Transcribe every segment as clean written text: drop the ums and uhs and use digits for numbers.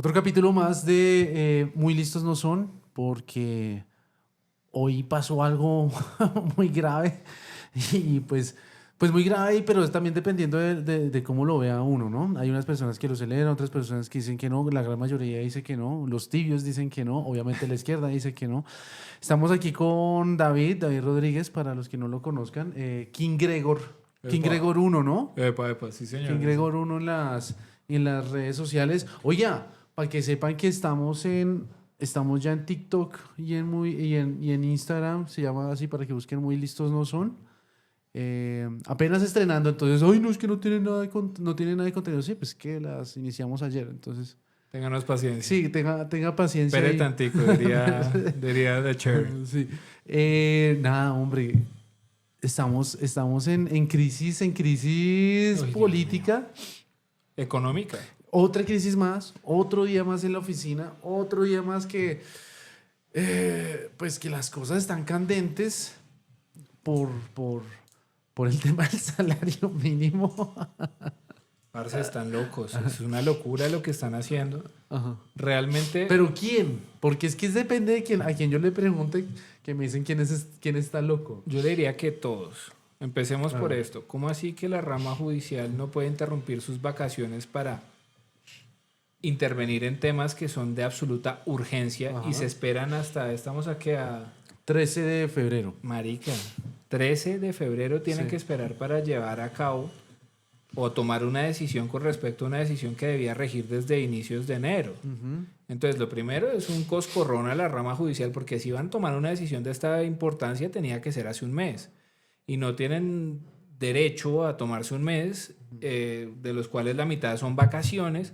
Otro capítulo más de Muy listos no son, porque hoy pasó algo muy grave y pues muy grave, pero es también dependiendo de cómo lo vea uno, ¿no? Hay unas personas que lo celebran, otras personas que dicen que no, la gran mayoría dice que no, los tibios dicen que no, obviamente la izquierda dice que no. Estamos aquí con David Rodríguez, para los que no lo conozcan, King Gregor, King Epa, Gregor 1, ¿no? epa, sí, King señor. Gregor 1 en las redes sociales. Oiga, para que sepan que estamos ya en TikTok y en Instagram, se llama así para que busquen Muy listos no son. Apenas estrenando, entonces, ay, no, es que no tiene no tiene nada de contenido. Sí, pues que las iniciamos ayer, entonces, Ténganos paciencia. sí, tenga paciencia. Espere Y tantico, diría The Cherry. sí. Nada, hombre, estamos en crisis, Uy, Dios mío. política. Económica. Otra crisis más, otro día más en la oficina, otro día más pues que las cosas están candentes por, por, por el tema del salario mínimo. Parce, están locos. Es una locura lo que están haciendo. Ajá. Realmente, Pero ¿quién? Porque es que depende de quién, a quien yo le pregunte, que me dicen quién está loco. yo le diría que todos. Empecemos por Ah. esto. ¿Cómo así que la rama judicial no puede interrumpir sus vacaciones para intervenir en temas que son de absoluta urgencia Ajá. y se esperan hasta, estamos aquí a 13 de febrero. marica, 13 de febrero tienen Sí. que esperar para llevar a cabo o tomar una decisión con respecto a una decisión que debía regir desde inicios de enero. Ujú. Entonces, lo primero es un coscorrón a la rama judicial, porque si van a tomar una decisión de esta importancia, tenía que ser hace un mes. Y no tienen derecho a tomarse un mes, de los cuales la mitad son vacaciones,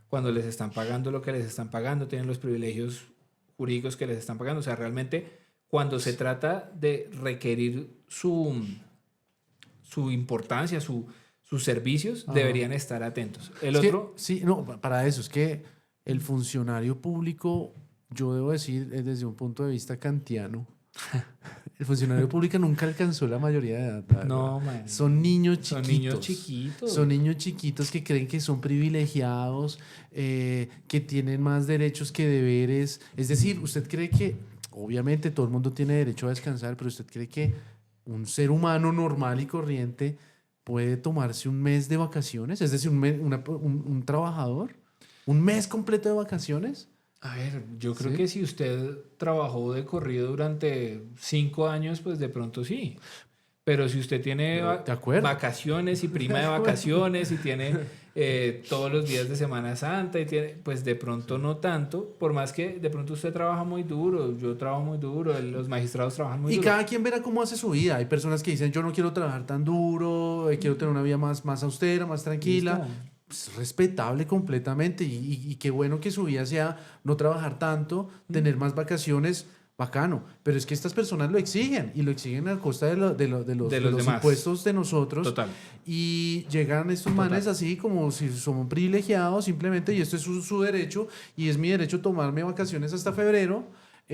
cuando les están pagando lo que les están pagando, tienen los privilegios jurídicos que les están pagando. O sea, realmente, cuando se trata de requerir su importancia, sus servicios, Ajá. deberían estar atentos. El Es que, otro, sí, no, para eso, es que el funcionario público, yo debo decir, desde un punto de vista kantiano, el funcionario público nunca alcanzó la mayoría de edad, la verdad. no, man. Son niños Son chiquitos. niños chiquitos. Son niños chiquitos que creen que son privilegiados, que tienen más derechos que deberes. Es decir, usted cree que, obviamente, todo el mundo tiene derecho a descansar, pero usted cree que un ser humano normal y corriente puede tomarse un mes de vacaciones, es decir, un trabajador, un mes completo de vacaciones. A ver, yo creo Sí. que si usted trabajó de corrido durante 5 años, pues de pronto sí. Pero si usted tiene De acuerdo. vacaciones y prima de acuerdo. vacaciones y tiene todos los días de Semana Santa, y tiene, pues de pronto no tanto, por más que de pronto usted trabaja muy duro, yo trabajo muy duro, los magistrados trabajan muy Y duro. cada quien verá cómo hace su vida. Hay personas que dicen, yo no quiero trabajar tan duro, quiero tener una vida más austera, más tranquila. Listo. Pues, respetable completamente. Y qué bueno que su vida sea no trabajar tanto, tener más vacaciones, bacano. Pero es que estas personas lo exigen y lo exigen a costa de los demás. impuestos de nosotros. Total. Y llegan estos Total. manes así como si somos privilegiados simplemente, y esto es su derecho, y es mi derecho tomarme vacaciones hasta febrero.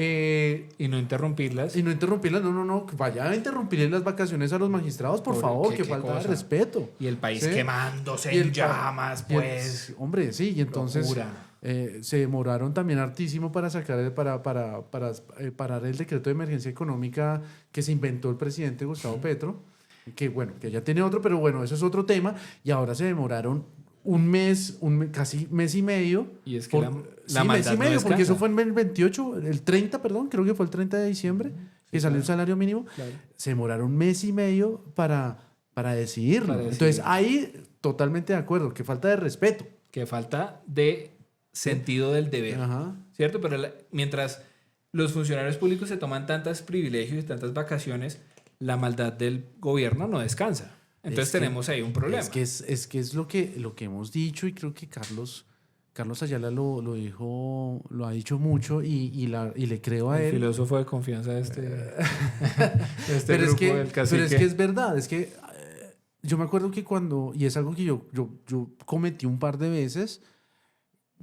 Y no interrumpirlas. Y no interrumpirlas, no, que vaya a interrumpirle las vacaciones a los magistrados, por favor, que qué falta de cosa. respeto. Y el país ¿Sí? quemándose Y en el pa- llamas, y el- pues. hombre, sí, y entonces Locura. se demoraron también hartísimo para sacar, para parar el decreto de emergencia económica que se inventó el presidente Gustavo Petro, que bueno, que ya tiene otro, pero bueno, eso es otro tema, y ahora se demoraron casi mes y medio. Y es que la sí, maldad mes y no medio, porque descansa. eso fue en el 28, el 30, perdón, creo que fue el 30 de diciembre, que salió el salario mínimo. Claro. Se demoraron mes y medio para decidirlo. Para Entonces, decidirlo. ahí totalmente de acuerdo, que falta de respeto. Que falta de sentido del deber, Ajá. ¿cierto? Pero mientras los funcionarios públicos se toman tantos privilegios y tantas vacaciones, la maldad del gobierno no descansa. Entonces Es que- tenemos ahí un problema. Es que es lo que hemos dicho, y creo que Carlos Ayala lo dijo, lo ha dicho mucho, y le creo a El él. filósofo de confianza de este, de este Pero es grupo que, del pero es cacique. que es verdad, es que yo me acuerdo que y es algo que yo cometí un par de veces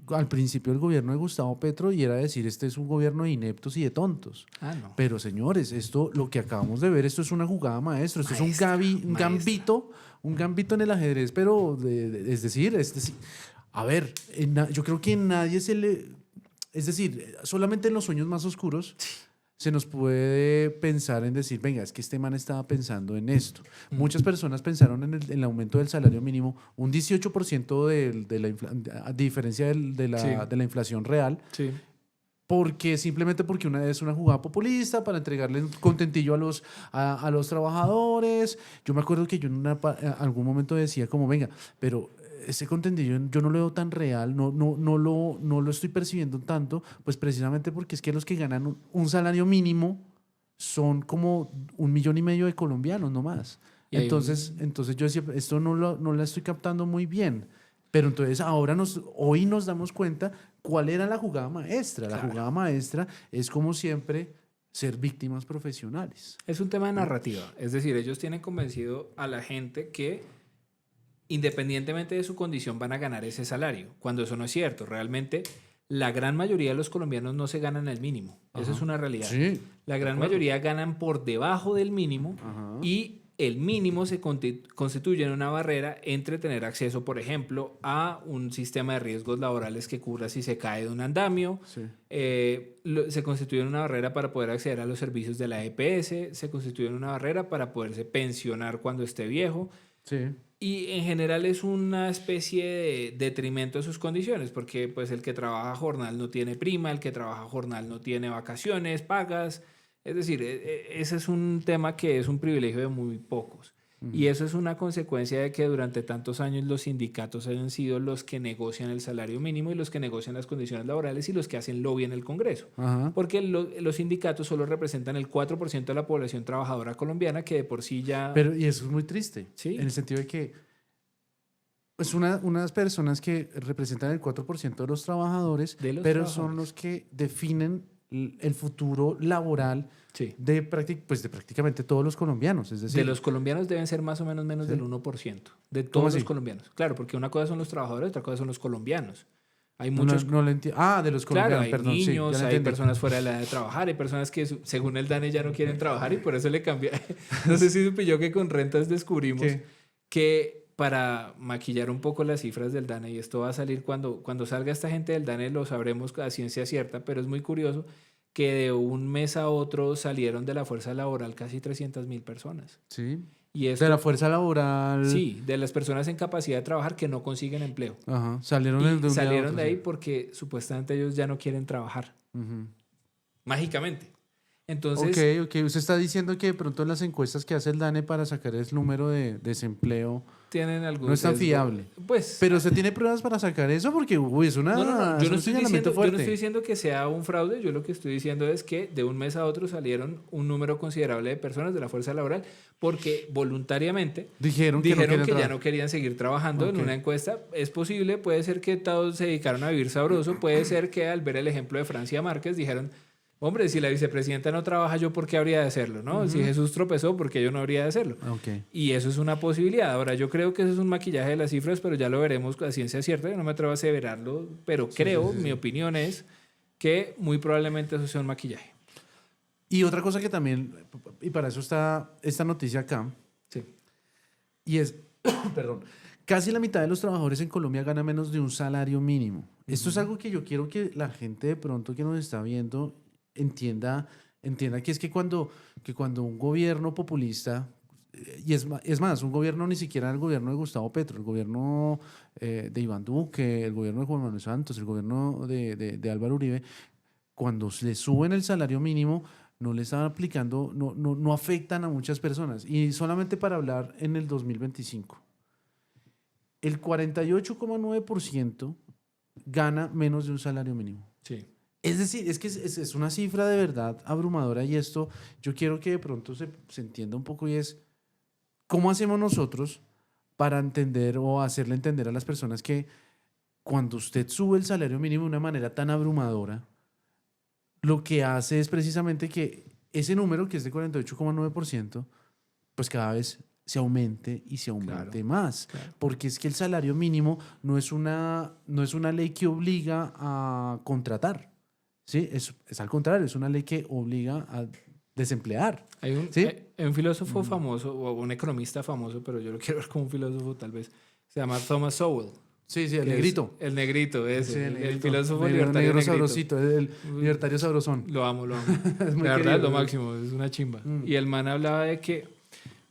al principio del gobierno de Gustavo Petro, y era decir, este es un gobierno de ineptos y de tontos. Ah, no. Pero señores, lo que acabamos de ver, esto es una jugada maestro, esto es un gambito en el ajedrez, pero es decir, A ver, yo creo que nadie se le... Es decir, solamente en los sueños más oscuros se nos puede pensar en decir, venga, es que este man estaba pensando en esto. Muchas personas pensaron en el aumento del salario mínimo, un 18% a diferencia Sí. de la inflación real, Sí. simplemente porque es una jugada populista para entregarle un contentillo a los trabajadores. Yo me acuerdo que yo en algún momento decía como, venga, pero ese contentillo yo no lo veo tan real, no lo estoy percibiendo tanto, pues precisamente porque es que los que ganan un salario mínimo son como 1,5 millones de colombianos, no más. Y hay Entonces yo decía, esto no la estoy captando muy bien. Pero entonces hoy nos damos cuenta cuál era la jugada maestra. La Claro. jugada maestra es, como siempre, ser víctimas profesionales. Es un tema de narrativa. Es decir, ellos tienen convencido a la gente que independientemente de su condición van a ganar ese salario, cuando eso no es cierto. Realmente la gran mayoría de los colombianos no se ganan el mínimo. Eso es una realidad. Sí, La gran acuerdo. mayoría ganan por debajo del mínimo Ajá. y el mínimo se constituye en una barrera entre tener acceso, por ejemplo, a un sistema de riesgos laborales que cubra si se cae de un andamio. Sí. Se constituye en una barrera para poder acceder a los servicios de la EPS, se constituye en una barrera para poderse pensionar cuando esté viejo. Sí. Y en general es una especie de detrimento de sus condiciones, porque pues el que trabaja jornal no tiene prima, el que trabaja jornal no tiene vacaciones, pagas. Es decir, ese es un tema que es un privilegio de muy pocos. Y eso es una consecuencia de que durante tantos años los sindicatos hayan sido los que negocian el salario mínimo y los que negocian las condiciones laborales y los que hacen lobby en el Congreso. Ajá. Porque los sindicatos solo representan el 4% de la población trabajadora colombiana, que de por sí ya... Y eso es muy triste. Sí. En el sentido de que pues unas personas que representan el 4% de los trabajadores, De los pero trabajadores. son los que definen el futuro laboral Sí. de prácticamente todos los colombianos. Es decir, De los colombianos deben ser más o menos menos ¿Sí? del 1%. De ¿Cómo todos así? los colombianos. Claro, porque una cosa son los trabajadores, otra cosa son los colombianos. Hay no, muchos... no lo entiendo. De los Claro, colombianos, hay perdón. Sí, niños, ya lo hay entendí. personas fuera de la edad de trabajar, hay personas que según el DANE ya no quieren trabajar y por eso le cambia. No sé si supe yo que con rentas descubrimos ¿Qué? que para maquillar un poco las cifras del DANE, y esto va a salir cuando salga esta gente del DANE, lo sabremos a ciencia cierta, pero es muy curioso que de un mes a otro salieron de la fuerza laboral casi 300.000 personas. Sí. Y esto, De la fuerza laboral. sí, de las personas en capacidad de trabajar que no consiguen empleo. Ajá. Salieron de Y un día a salieron otro, de ahí sí. porque supuestamente ellos ya no quieren trabajar. Ujú. Mágicamente. Entonces, Ok. Usted está diciendo que de pronto las encuestas que hace el DANE para sacar el número de desempleo tienen algún no es tan sesgo. fiable. Pues, Pero usted tiene pruebas para sacar eso porque, uy, es no. Yo es no, un estoy señalamiento diciendo, yo fuerte. no estoy diciendo que sea un fraude. Yo lo que estoy diciendo es que de un mes a otro salieron un número considerable de personas de la fuerza laboral porque voluntariamente Dijeron que ya no querían seguir trabajando en Ok. una encuesta. Es posible, puede ser que todos se dedicaron a vivir sabroso, puede ser que al ver el ejemplo de Francia Márquez dijeron, hombre, si la vicepresidenta no trabaja, ¿yo por qué habría de hacerlo? ¿No? Si Jesús tropezó, ¿por qué yo no habría de hacerlo? Ok. Y eso es una posibilidad. Ahora, yo creo que eso es un maquillaje de las cifras, pero ya lo veremos a ciencia cierta. Yo no me atrevo a aseverarlo, pero creo, mi opinión es que muy probablemente eso sea un maquillaje. Y otra cosa que también, y para eso está esta noticia acá, Sí. y es, perdón, casi la mitad de los trabajadores en Colombia gana menos de un salario mínimo. Esto es algo que yo quiero que la gente de pronto que nos está viendo entienda que es que cuando un gobierno populista, y es más, un gobierno ni siquiera el gobierno de Gustavo Petro, el gobierno de Iván Duque, el gobierno de Juan Manuel Santos, el gobierno de Álvaro Uribe, cuando le suben el salario mínimo, no le están aplicando, no afectan a muchas personas. Y solamente para hablar en el 2025, el 48,9% gana menos de un salario mínimo. Sí. Es decir, es que es una cifra de verdad abrumadora y esto yo quiero que de pronto se entienda un poco y es cómo hacemos nosotros para entender o hacerle entender a las personas que cuando usted sube el salario mínimo de una manera tan abrumadora, lo que hace es precisamente que ese número que es de 48,9%, pues cada vez se aumente y se aumente Claro, más. claro. Porque es que el salario mínimo no es una ley que obliga a contratar. ¿Sí? Es al contrario, es una ley que obliga a desemplear. ¿Sí? Hay un filósofo famoso, o un economista famoso, pero yo lo quiero ver como un filósofo tal vez, se llama Thomas Sowell. Sí, el negrito. El negrito, ese. Sí, el filósofo negro libertario negro negrito. sabrosito, el libertario sabrosón. Lo amo. Es muy La verdad querido, es lo ¿no? máximo, es una chimba. Y el man hablaba de que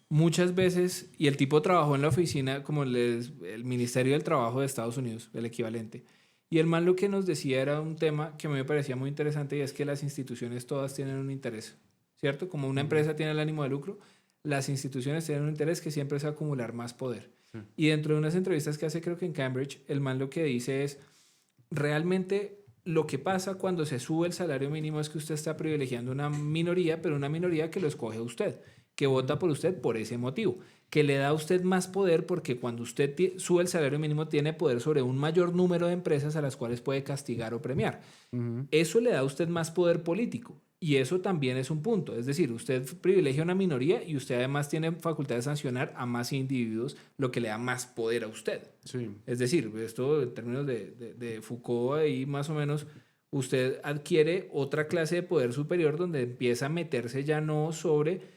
muchas veces, y el tipo trabajó en la oficina como el Ministerio del Trabajo de Estados Unidos, el equivalente. Y el man lo que nos decía era un tema que a mí me parecía muy interesante y es que las instituciones todas tienen un interés, ¿cierto? Como una empresa tiene el ánimo de lucro, las instituciones tienen un interés que siempre es acumular más poder. Y dentro de unas entrevistas que hace, creo que en Cambridge, el man lo que dice es, realmente lo que pasa cuando se sube el salario mínimo es que usted está privilegiando una minoría, pero una minoría que lo escoge a usted, que vota por usted por ese motivo, que le da a usted más poder porque cuando usted sube el salario mínimo tiene poder sobre un mayor número de empresas a las cuales puede castigar o premiar. Eso le da a usted más poder político. Y eso también es un punto. Es decir, usted privilegia a una minoría y usted además tiene facultad de sancionar a más individuos, lo que le da más poder a usted. Sí. Es decir, esto en términos de Foucault, ahí más o menos, usted adquiere otra clase de poder superior donde empieza a meterse ya no sobre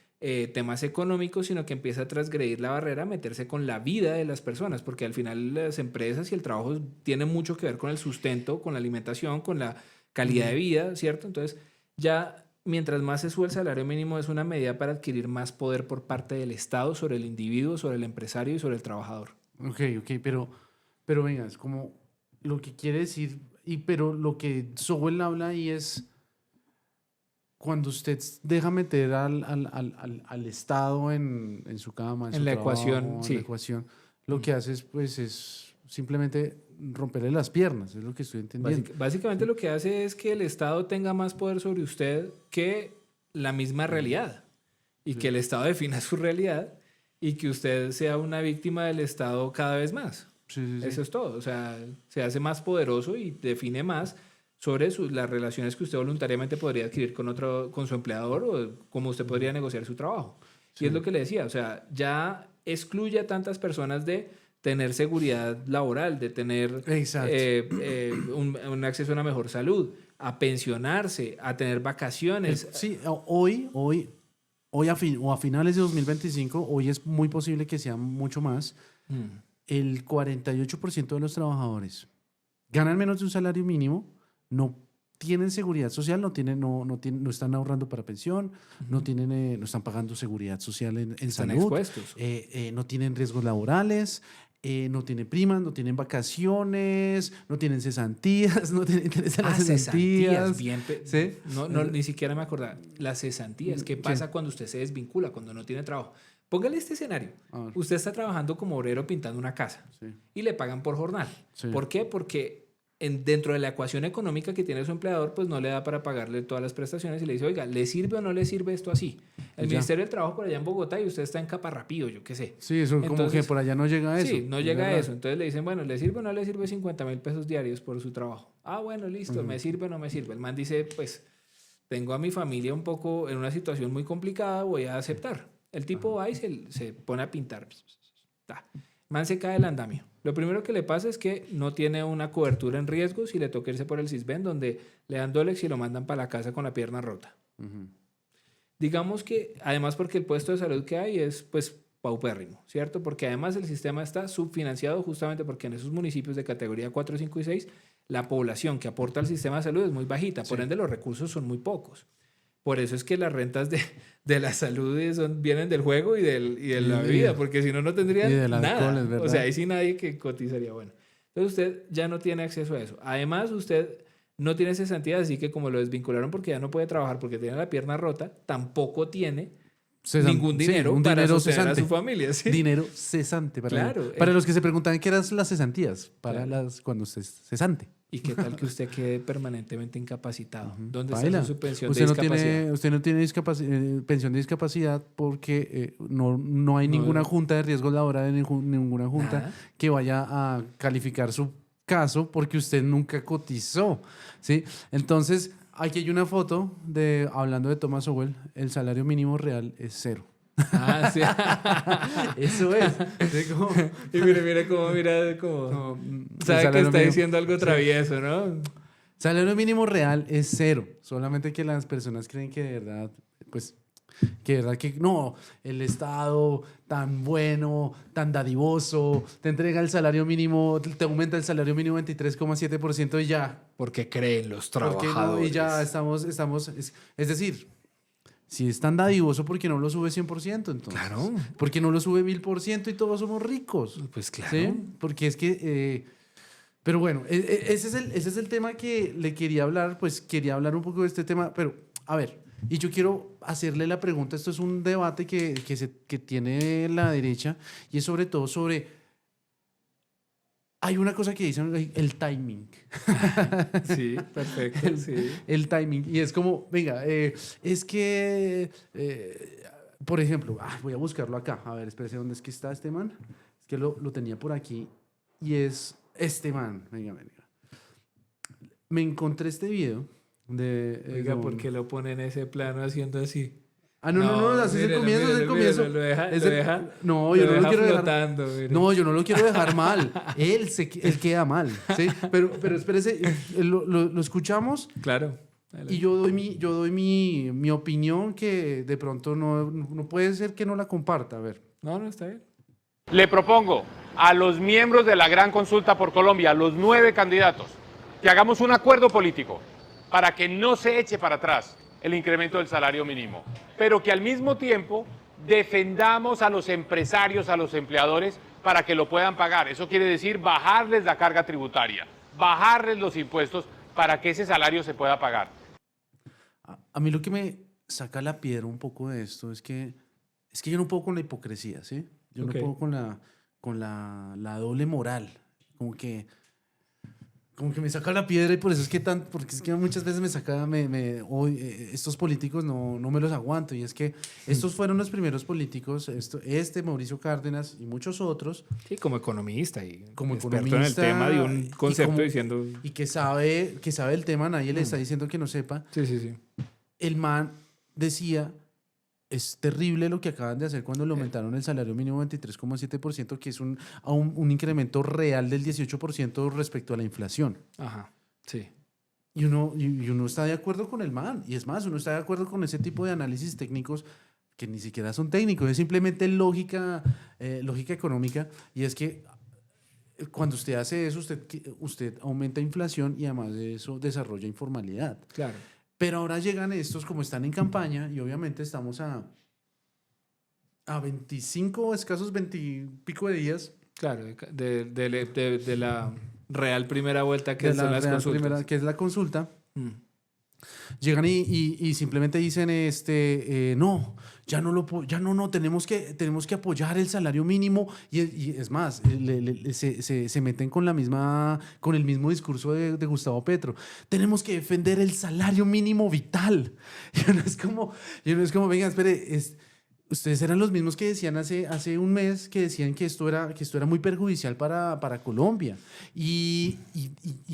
temas económicos, sino que empieza a transgredir la barrera, a meterse con la vida de las personas, porque al final las empresas y el trabajo tienen mucho que ver con el sustento, con la alimentación, con la calidad de vida, ¿cierto? Entonces, ya mientras más se sube el salario mínimo es una medida para adquirir más poder por parte del Estado sobre el individuo, sobre el empresario y sobre el trabajador. Ok, pero venga, es como lo que quiere decir, pero lo que Sowell habla ahí es cuando usted deja meter al Estado en su cama, En la ecuación, en sí. la ecuación, lo que hace es simplemente romperle las piernas, es lo que estoy entendiendo. Básicamente lo que hace es que el Estado tenga más poder sobre usted que la misma realidad y que el Estado defina su realidad y que usted sea una víctima del Estado cada vez más. Sí. Eso es todo. O sea, se hace más poderoso y define más sobre las relaciones que usted voluntariamente podría adquirir con su empleador o cómo usted podría negociar su trabajo. Sí. Y es lo que le decía, o sea, ya excluye a tantas personas de tener seguridad laboral, de tener un acceso a una mejor salud, a pensionarse, a tener vacaciones. Sí, hoy a finales de 2025, hoy es muy posible que sea mucho más, el 48% de los trabajadores ganan menos de un salario mínimo, no tienen seguridad social, no están ahorrando para pensión, no están pagando seguridad social en están salud, expuestos. No tienen riesgos laborales, no tienen primas, no tienen vacaciones, no tienen cesantías, no tienen interés en las cesantías. Bien, ¿sí? Ni siquiera me acordaba. Las cesantías, ¿qué pasa cuando usted se desvincula, cuando no tiene trabajo? Póngale este escenario. Usted está trabajando como obrero pintando una casa y le pagan por jornal. Sí. ¿Por qué? Porque dentro de la ecuación económica que tiene su empleador, pues no le da para pagarle todas las prestaciones y le dice, oiga, ¿le sirve o no le sirve esto así? El Ministerio del Trabajo por allá en Bogotá y usted está en Caparrapío, yo qué sé. Sí, eso entonces, como que por allá no llega a eso. Sí, no llega a eso. Entonces le dicen, bueno, ¿le sirve o no le sirve 50,000 pesos diarios por su trabajo? Ah, bueno, listo, ¿me sirve o no me sirve? El man dice, pues, tengo a mi familia un poco en una situación muy complicada, voy a aceptar. El tipo va y se pone a pintar. Man se cae del andamio. Lo primero que le pasa es que no tiene una cobertura en riesgos y le toca irse por el Sisbén, donde le dan Dolex y lo mandan para la casa con la pierna rota. Digamos que, además porque el puesto de salud que hay es, pues, paupérrimo, ¿cierto? Porque además el sistema está subfinanciado justamente porque en esos municipios de categoría 4, 5 y 6, la población que aporta al sistema de salud es muy bajita, por ende los recursos son muy pocos. Por eso es que las rentas de la salud vienen del juego y de la bebida, porque si no, no tendrían nada. Alcohol, o sea, ahí sí nadie que cotizaría. Bueno, entonces usted ya no tiene acceso a eso. Además, usted no tiene cesantía, así que como lo desvincularon porque ya no puede trabajar porque tiene la pierna rota, tampoco tiene ningún dinero para sostener a su familia. ¿Sí? Dinero cesante. Para los que se preguntaban qué eran las cesantías, cuando usted es cesante. ¿Y qué tal que usted quede permanentemente incapacitado? ¿Dónde está su pensión de discapacidad? Usted no tiene pensión de discapacidad porque no hay ninguna junta de riesgos laborales, ninguna junta que vaya a calificar su caso porque usted nunca cotizó. ¿Sí? Entonces, aquí hay una foto hablando de Thomas Sowell, el salario mínimo real es 0. Ah, sí. Eso es. Y mira cómo sabe que está diciendo algo travieso, ¿no? Salario mínimo real es 0. Solamente que las personas creen que de verdad, pues, Que verdad que no, el Estado tan bueno, tan dadivoso, te entrega el salario mínimo, te aumenta el salario mínimo 23,7% y ya. Porque creen los ¿Por qué no? Y ya trabajadores. es decir, si es tan dadivoso, ¿por qué no lo sube 100% entonces? Claro. ¿Por qué no lo sube 1000% y todos somos ricos? Pues claro. ¿Sí? Porque es que... pero bueno, ese es el tema que le quería hablar, pues quería hablar un poco de este tema, pero a ver, y yo quiero hacerle la pregunta, esto es un debate que tiene la derecha y es sobre todo sobre, hay una cosa que dicen, el timing. Sí, perfecto. Sí. El timing, y es como, venga, es que, por ejemplo, voy a buscarlo acá, a ver, espérese, ¿dónde es que está este man? Es que lo tenía por aquí y es este man, venga. Me encontré este video de... Oiga, ¿por qué lo pone en ese plano haciendo así? no, así es el comienzo, es el comienzo. Lo deja, no, yo no lo quiero flotando, dejar. No, yo no lo quiero dejar mal. Él queda mal, ¿sí? Pero espérese, lo escuchamos. Claro. Y yo doy mi opinión que de pronto no puede ser que no la comparta. A ver. No, está bien. Le propongo a los miembros de la Gran Consulta por Colombia, los 9 candidatos, que hagamos un acuerdo político para que no se eche para atrás el incremento del salario mínimo, pero que al mismo tiempo defendamos a los empresarios, a los empleadores, para que lo puedan pagar. Eso quiere decir bajarles la carga tributaria, bajarles los impuestos para que ese salario se pueda pagar. A mí lo que me saca la piedra un poco de esto es que yo no puedo con la hipocresía, ¿sí? Yo no puedo con la doble moral. Como que me saca la piedra y por eso es que porque es que muchas veces me saca, hoy, estos políticos no me los aguanto. Y es que estos fueron los primeros políticos, Mauricio Cárdenas y muchos otros. Sí, como economista y como experto en el tema de un concepto diciendo... Y que sabe el tema, nadie le está diciendo que no sepa. Sí. El man decía... Es terrible lo que acaban de hacer cuando le aumentaron el salario mínimo 23,7%, que es un incremento real del 18% respecto a la inflación. Ajá, sí. Y uno está de acuerdo con el man. Y es más, uno está de acuerdo con ese tipo de análisis técnicos que ni siquiera son técnicos, es simplemente lógica económica. Y es que cuando usted hace eso, usted aumenta inflación y además de eso desarrolla informalidad. Claro. Pero ahora llegan estos, como están en campaña, y obviamente estamos a 25, escasos 20 y pico de días. Claro, de la real primera vuelta que son las consultas. Que es la consulta. Llegan y simplemente dicen, no, tenemos que apoyar el salario mínimo y es más, se meten con el mismo discurso de Gustavo Petro. Tenemos que defender el salario mínimo vital. Y uno es como, venga, espere, ustedes eran los mismos que decían hace un mes que decían que esto era muy perjudicial para Colombia. Y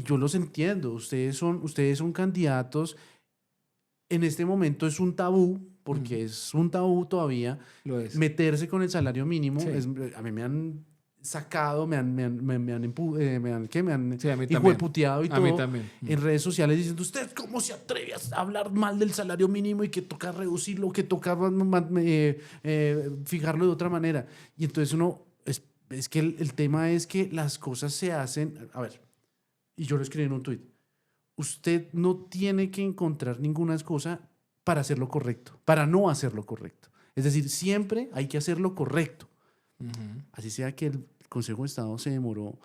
yo los entiendo. Ustedes son candidatos. En este momento es un tabú, porque es un tabú todavía meterse con el salario mínimo. Sí. A mí me han sacado, me han Sí, hijueputeado y todo a mí también. en redes sociales diciendo, ¿usted cómo se atreve a hablar mal del salario mínimo y que toca reducirlo, que toca fijarlo de otra manera? Y entonces es que el tema es que las cosas se hacen, a ver, y yo lo escribí en un tuit, usted no tiene que encontrar ninguna excusa para hacerlo correcto, para no hacerlo correcto. Es decir, siempre hay que hacerlo correcto. Así sea que el Consejo de Estado se demoró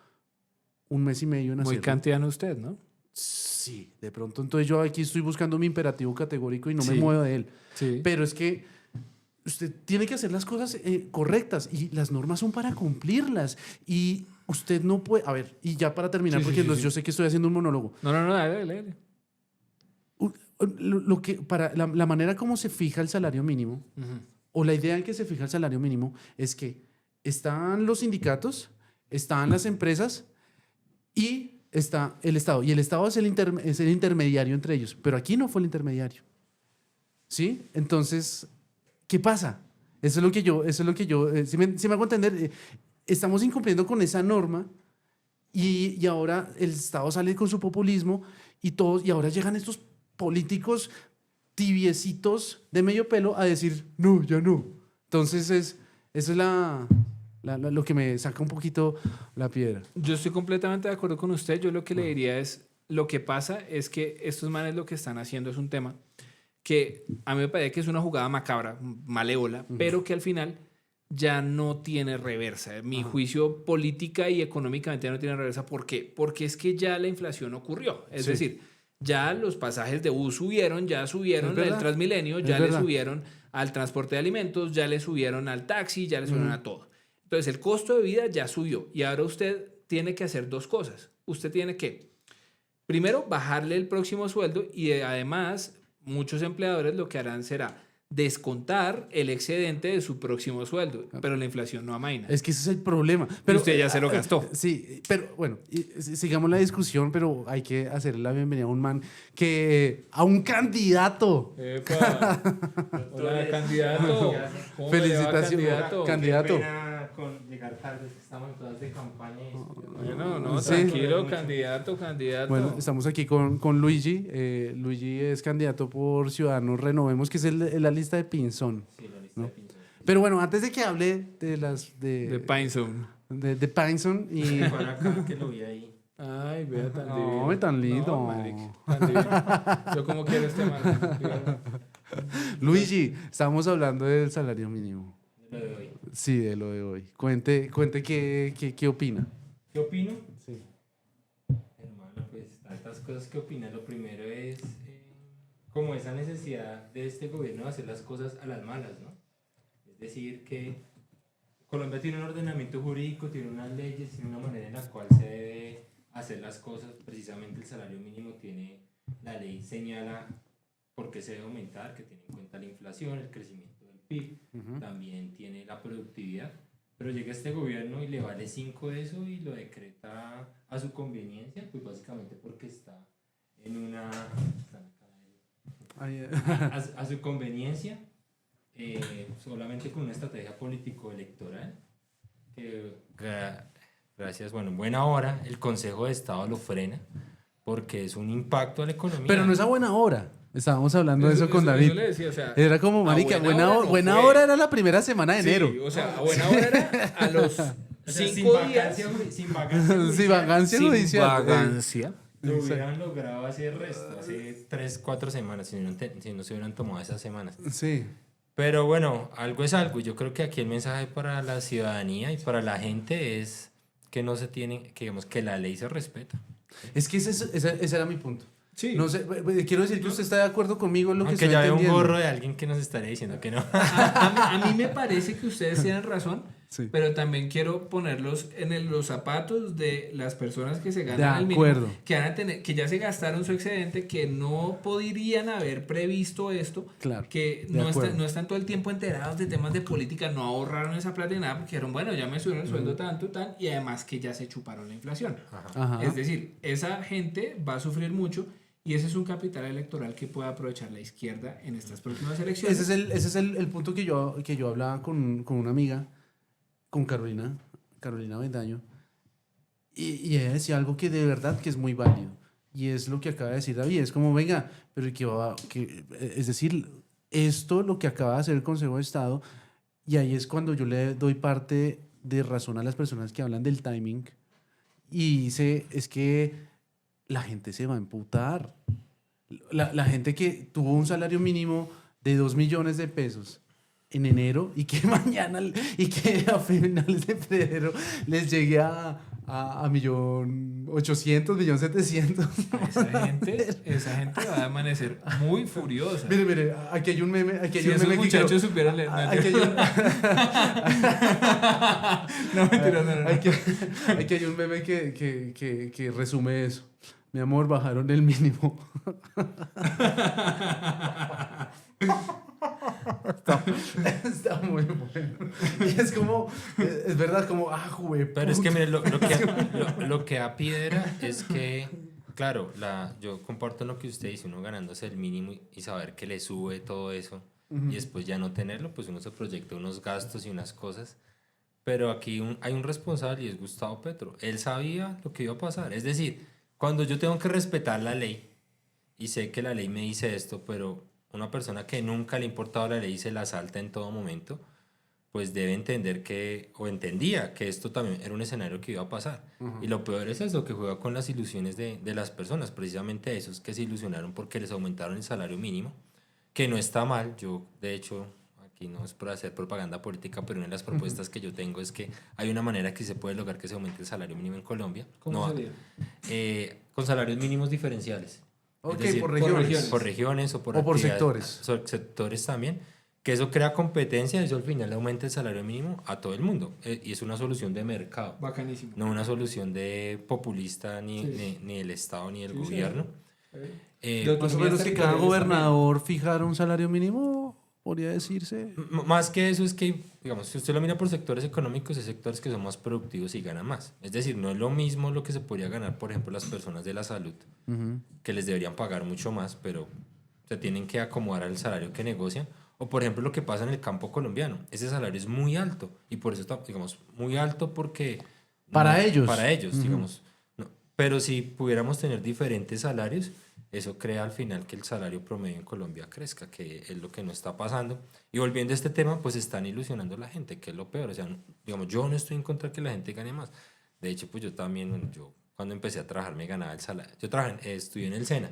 1 mes y medio en hacerlo. Muy kantiano usted, ¿no? Sí, de pronto entonces yo aquí estoy buscando mi imperativo categórico y no me muevo de él. Sí. Pero es que usted tiene que hacer las cosas correctas y las normas son para cumplirlas. Y usted no puede... A ver, y ya para terminar, porque yo sé que estoy haciendo un monólogo. No, dale. La manera como se fija el salario mínimo, o la idea en que se fija el salario mínimo, es que están los sindicatos, están las empresas y está el Estado. Y el Estado es el intermediario entre ellos. Pero aquí no fue el intermediario. ¿Sí? Entonces, ¿qué pasa? Eso es lo que yo si me hago entender, estamos incumpliendo con esa norma y ahora el Estado sale con su populismo y ahora llegan estos políticos tibiecitos de medio pelo a decir, no, ya no. Entonces, eso es lo que me saca un poquito la piedra. Yo estoy completamente de acuerdo con usted. Yo lo que le diría es, lo que pasa es que estos manes lo que están haciendo es un tema que a mí me parece que es una jugada macabra, malévola, pero que al final ya no tiene reversa. Mi juicio política y económicamente ya no tiene reversa. ¿Por qué? Porque es que ya la inflación ocurrió. Es decir, ya los pasajes de bus subieron, ya subieron el Transmilenio, ya le subieron al transporte de alimentos, ya le subieron al taxi, ya le subieron a todo. Entonces, el costo de vida ya subió y ahora usted tiene que hacer dos cosas. Usted tiene que, primero, bajarle el próximo sueldo y además muchos empleadores lo que harán será descontar el excedente de su próximo sueldo, pero la inflación no amaina. Es que ese es el problema. Pero usted ya se lo gastó. Sí, pero bueno, sigamos la discusión, pero hay que hacerle la bienvenida a un man a un candidato. ¡Epa! Hola, candidato. ¿Cómo me le va, Felicitaciones, candidato. Qué pena con llegar tarde, estamos todas de campaña. Bueno, no, Sí. tranquilo, candidato. Bueno, estamos aquí con Luigi. Luigi es candidato por Ciudadanos Renovemos, que es la lista de Pinzón. Sí, la lista ¿no? de Pinzón. Pero bueno, antes de que hable de de Pinezone. de Pinzón y... Para acá, que lo vi ahí. Ay, vea tan No, divino. tan lindo. No, marica, tan divino. Yo como quiero este man. Luigi, estamos hablando del salario mínimo. De lo de hoy. Sí, de lo de hoy. Cuente qué opina. ¿Qué opino? Sí. Hermano, pues tantas cosas que opina. Lo primero es como esa necesidad de este gobierno de hacer las cosas a las malas, ¿no? Es decir, que Colombia tiene un ordenamiento jurídico, tiene unas leyes, tiene una manera en la cual se debe hacer las cosas. Precisamente el salario mínimo tiene, la ley señala por qué se debe aumentar, que tiene en cuenta la inflación, el crecimiento del PIB, también tiene la productividad. Pero llega este gobierno y le vale 5 de eso y lo decreta a su conveniencia, pues básicamente porque está en una... a su conveniencia, solamente con una estrategia político-electoral, que gracias, bueno, en buena hora el Consejo de Estado lo frena, porque es un impacto a la economía. Pero no es a buena hora. Estábamos hablando de eso con David. Eso le decía, o sea, Era como, marica, buena hora era la primera semana de enero. Sí, o sea, a buena hora era a los 5 días. Sin vagancia. Sin vagancia judicial. vagancia. Lo hubieran logrado hace 3-4 semanas, si no se hubieran tomado esas semanas. Sí. Pero bueno, algo es algo. Yo creo que aquí el mensaje para la ciudadanía y para la gente es que no se tiene, que digamos que la ley se respeta. Es que ese era mi punto. Sí. No sé, quiero decir que usted está de acuerdo conmigo en lo que Aunque estoy ya veo un entendiendo. gorro de alguien que nos estaría diciendo que no. A mí me parece que ustedes tienen razón, Sí. pero también quiero ponerlos en los zapatos de las personas que se De ganan el mínimo, acuerdo. que van a tener, que ya se gastaron su excedente, que no podrían haber previsto esto, Claro, que de acuerdo. no están todo el tiempo enterados de temas de política, no ahorraron esa plata y nada, porque dijeron, bueno, ya me subieron el sueldo tanto, y además que ya se chuparon la inflación. Ajá. Es decir, esa gente va a sufrir mucho. Y ese es un capital electoral que puede aprovechar la izquierda en estas próximas elecciones. Ese es el punto que yo hablaba con una amiga, con Carolina Bendaño, y ella decía algo que de verdad que es muy válido. Y es lo que acaba de decir David. Es como, venga, pero es decir, esto lo que acaba de hacer el Consejo de Estado, y ahí es cuando yo le doy parte de razón a las personas que hablan del timing, y dice, es que la gente se va a emputar. La gente que tuvo un salario mínimo de 2 millones de pesos en enero y que mañana y que a finales de febrero les llegue a 1.800.000, 1.700.000. Esa gente va a amanecer muy furiosa. Mire, aquí hay un meme. Aquí hay Si un esos meme muchachos supieran leer. aquí hay un, No, mentira, no. aquí hay un meme que resume eso. Mi amor, bajaron el mínimo. Está muy bueno. Y es como, es verdad, como, güey. Pero es que mire, lo que da piedra es que, claro, yo comparto lo que usted dice, uno ganándose el mínimo y saber que le sube todo eso y después ya no tenerlo, pues uno se proyecta unos gastos y unas cosas. Pero aquí hay un responsable y es Gustavo Petro. Él sabía lo que iba a pasar. Es decir, cuando yo tengo que respetar la ley y sé que la ley me dice esto, pero una persona que nunca le ha importado la ley y se la salta en todo momento, pues debe entender que, o entendía que esto también era un escenario que iba a pasar. Y lo peor es eso, que juega con las ilusiones de las personas, precisamente esos que se ilusionaron porque les aumentaron el salario mínimo, que no está mal. Yo, de hecho, aquí no es por hacer propaganda política, pero una de las propuestas que yo tengo es que hay una manera que se puede lograr que se aumente el salario mínimo en Colombia. ¿Cómo No, sería? con salarios mínimos diferenciales. Ok, Es decir, por regiones. por regiones o por, O por actividades- sectores. sectores también, que eso crea competencia y eso al final aumenta el salario mínimo a todo el mundo. Y es una solución de mercado, Bacanísimo. no una solución de populista ni, Sí. ni del Estado ni del Sí, gobierno. De Más o autonomías menos que cada territoriales gobernador fijara un salario mínimo, podría decirse. Más que eso es que, digamos, si usted lo mira por sectores económicos, hay sectores que son más productivos y ganan más. Es decir, no es lo mismo lo que se podría ganar, por ejemplo, las personas de la salud, que les deberían pagar mucho más, pero se tienen que acomodar al salario que negocian. O, por ejemplo, lo que pasa en el campo colombiano. Ese salario es muy alto y por eso está, digamos, muy alto porque... Para ellos. Para ellos, digamos. No. Pero si pudiéramos tener diferentes salarios, eso crea al final que el salario promedio en Colombia crezca, que es lo que no está pasando. Y volviendo a este tema, pues están ilusionando a la gente, que es lo peor. O sea, digamos, yo no estoy en contra de que la gente gane más. De hecho, pues yo también, bueno, yo cuando empecé a trabajar me ganaba el salario. Yo estudié en el SENA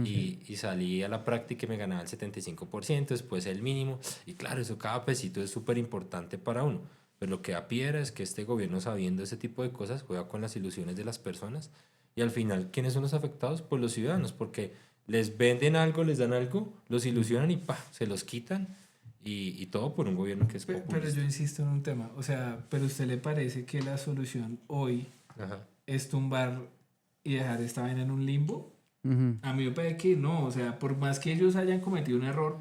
y salí a la práctica y me ganaba el 75%, después el mínimo. Y claro, eso cada pesito es súper importante para uno. Pero lo que da piedra es que este gobierno, sabiendo ese tipo de cosas, juega con las ilusiones de las personas. Y al final, ¿quiénes son los afectados? Pues los ciudadanos, porque les venden algo, les dan algo, los ilusionan y ¡pah!, se los quitan. Y todo por un gobierno que es populista. Pero yo insisto en un tema. O sea, ¿pero a usted le parece que la solución hoy Ajá. es tumbar y dejar esta vaina en un limbo? Ujú. A mí me parece que no. O sea, por más que ellos hayan cometido un error...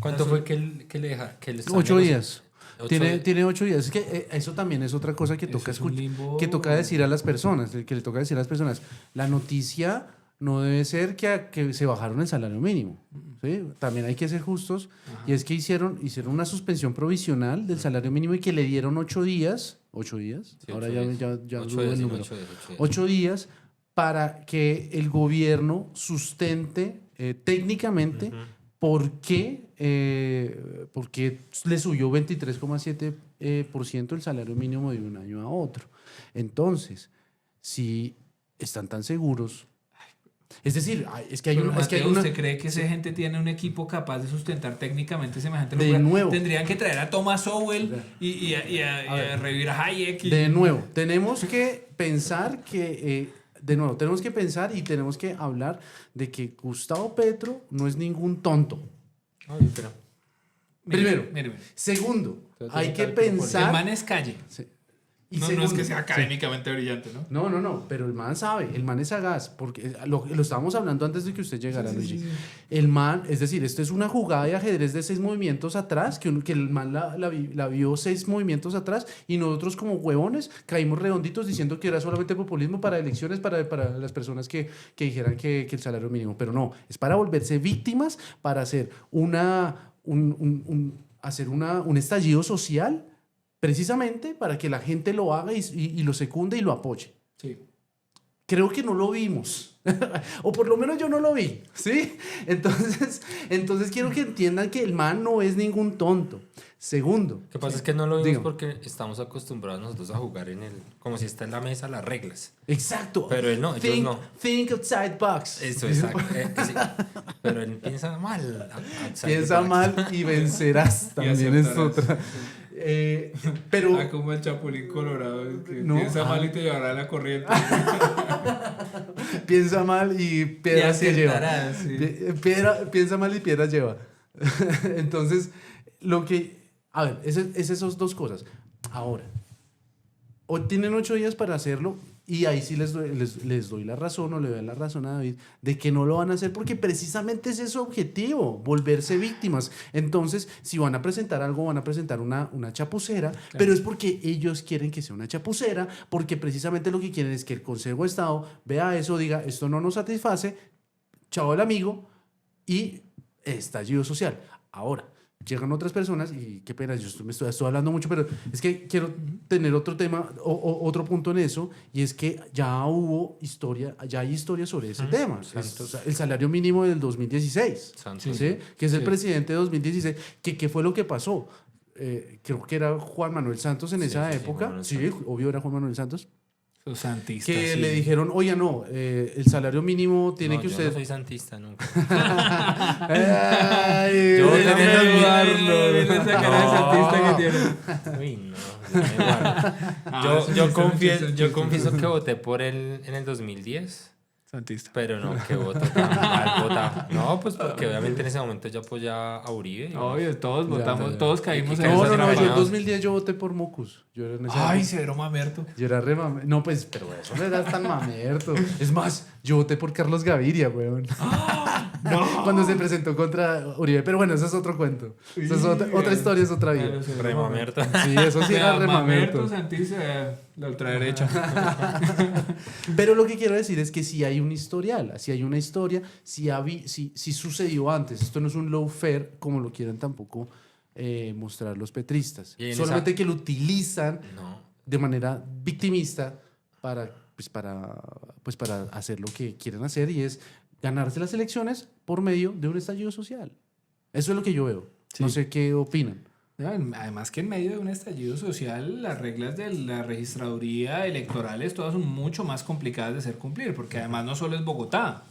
¿Cuánto la fue que le dejaron? 8 días. 8 Tiene 8 días. Es que eso también es otra cosa que Eso toca es un limbo. que toca decir a las personas, que le toca decir a las personas. La noticia no debe ser que se bajaron el salario mínimo. ¿Sí? También hay que ser justos. Ajá. Y es que hicieron una suspensión provisional del salario mínimo y que le dieron 8 días. ¿8 días? Sí, Ahora 8 ya, días. ya 8 dudo días, el sí, número. 8 días, 8 días. 8 días para que el gobierno sustente técnicamente por qué le subió 23,7% el salario mínimo de un año a otro. Entonces, si están tan seguros, es decir, es que hay Pero, una... Es que hay Mateo, una ¿usted cree que esa gente tiene un equipo capaz de sustentar técnicamente semejante De locura? nuevo. Tendrían que traer a Thomas Sowell y a revivir a Hayek. De nuevo, tenemos que pensar tenemos que pensar y tenemos que hablar de que Gustavo Petro no es ningún tonto. Ay, pero- Primero. Mire. Segundo, Entonces, hay que cálculo por- El pensar... man es calle. Sí. Y No, no es segundo, que sea sí. académicamente brillante, ¿no? No, pero el man sabe, el man es sagaz, porque lo estábamos hablando antes de que usted llegara, Sí, sí, Luigi. sí, sí. El man, es decir, esto es una jugada de ajedrez de 6 movimientos atrás, que el man la vio 6 movimientos atrás y nosotros como huevones caímos redonditos diciendo que era solamente populismo para elecciones, para las personas que dijeran que el salario mínimo, pero no, es para volverse víctimas, para hacer un estallido social, precisamente para que la gente lo haga y lo secunde y lo apoye. Sí. Creo que no lo vimos, o por lo menos yo no lo vi, ¿sí? Entonces quiero que entiendan que el man no es ningún tonto. Segundo, Lo que pasa es que no lo vimos Diga. porque estamos acostumbrados nosotros a jugar como si está en la mesa las reglas. exacto. Pero él no, ellos no. Think outside box. Eso, exacto. Sí. Pero él piensa mal. outside Piensa the box. mal y vencerás. Y También es aceptarás. otra. Pero Ah, como el Chapulín Colorado, que No, piensa ajá. mal y te llevará a la corriente. piensa mal y Y piedras que lleva. acertarás, sí. Piensa mal y piedras lleva. Entonces, a ver, es esas dos cosas. Ahora, hoy tienen 8 días para hacerlo y ahí sí les doy la razón o le doy la razón a David de que no lo van a hacer porque precisamente ese es su objetivo, volverse víctimas. Entonces, si van a presentar algo, van a presentar una chapucera, pero es porque ellos quieren que sea una chapucera, porque precisamente lo que quieren es que el Consejo de Estado vea eso, diga, esto no nos satisface, chao el amigo y estallido social. Ahora, llegan otras personas y qué pena, me estoy hablando mucho, pero es que quiero tener otro tema, otro punto en eso, y es que ya hay historia sobre ese tema. O sea, el salario mínimo del 2016, ¿sí? Que es el presidente de 2016. ¿Qué fue lo que pasó? Creo que era Juan Manuel Santos en esa época. Sí, obvio era Juan Manuel Santos. Los santistas. Que le dijeron, oye, no, el salario mínimo tiene que usted... Yo no soy santista nunca. Ay, Yo déjame tenía dudarlo. Esa cara de santista que tiene. Uy, no. Yo me guardo. Yo confieso que voté por él en el 2010. Santista. Pero no, que voto tan mal votado. No, pues porque obviamente en ese momento yo apoyaba a Uribe. digamos. Obvio, todos votamos, ya. todos caímos en No, esa yo en trampa. 2010 yo voté por Mocus. Yo era en esa Ay, época. cero mamerto. Yo era re mamerto. No, pues, pero eso no era tan mamerto. Es más, yo voté por Carlos Gaviria, weón. No. Cuando se presentó contra Uribe. Pero bueno, eso es otro cuento. Eso es otra historia, es otra vida. Re mamerto. Sí, eso sí era re mamerto, mamerto. santista, la ultraderecha. Pero lo que quiero decir es que si hay un historial, si hay una historia, si sucedió antes. Esto no es un lawfare como lo quieren tampoco mostrar los petristas. Y en Solamente que lo utilizan No. de manera victimista para hacer lo que quieren hacer, y es ganarse las elecciones por medio de un estallido social. Eso es lo que yo veo. Sí. No sé qué opinan. Además que en medio de un estallido social, las reglas de la registraduría electorales todas son mucho más complicadas de hacer cumplir, porque además no solo es Bogotá.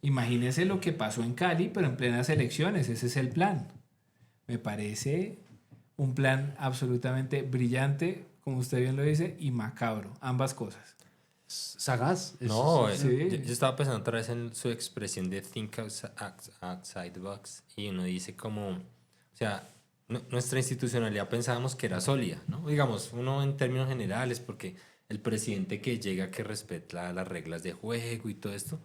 Imagínese lo que pasó en Cali, pero en plenas elecciones. Ese es el plan. Me parece un plan absolutamente brillante, como usted bien lo dice, y macabro. Ambas cosas. Sagaz. No, Sí. yo estaba pensando otra vez en su expresión de think outside the box, y uno dice como, o sea, nuestra institucionalidad pensábamos que era sólida, ¿no? Digamos, uno en términos generales, porque el presidente que llega que respeta las reglas de juego y todo esto,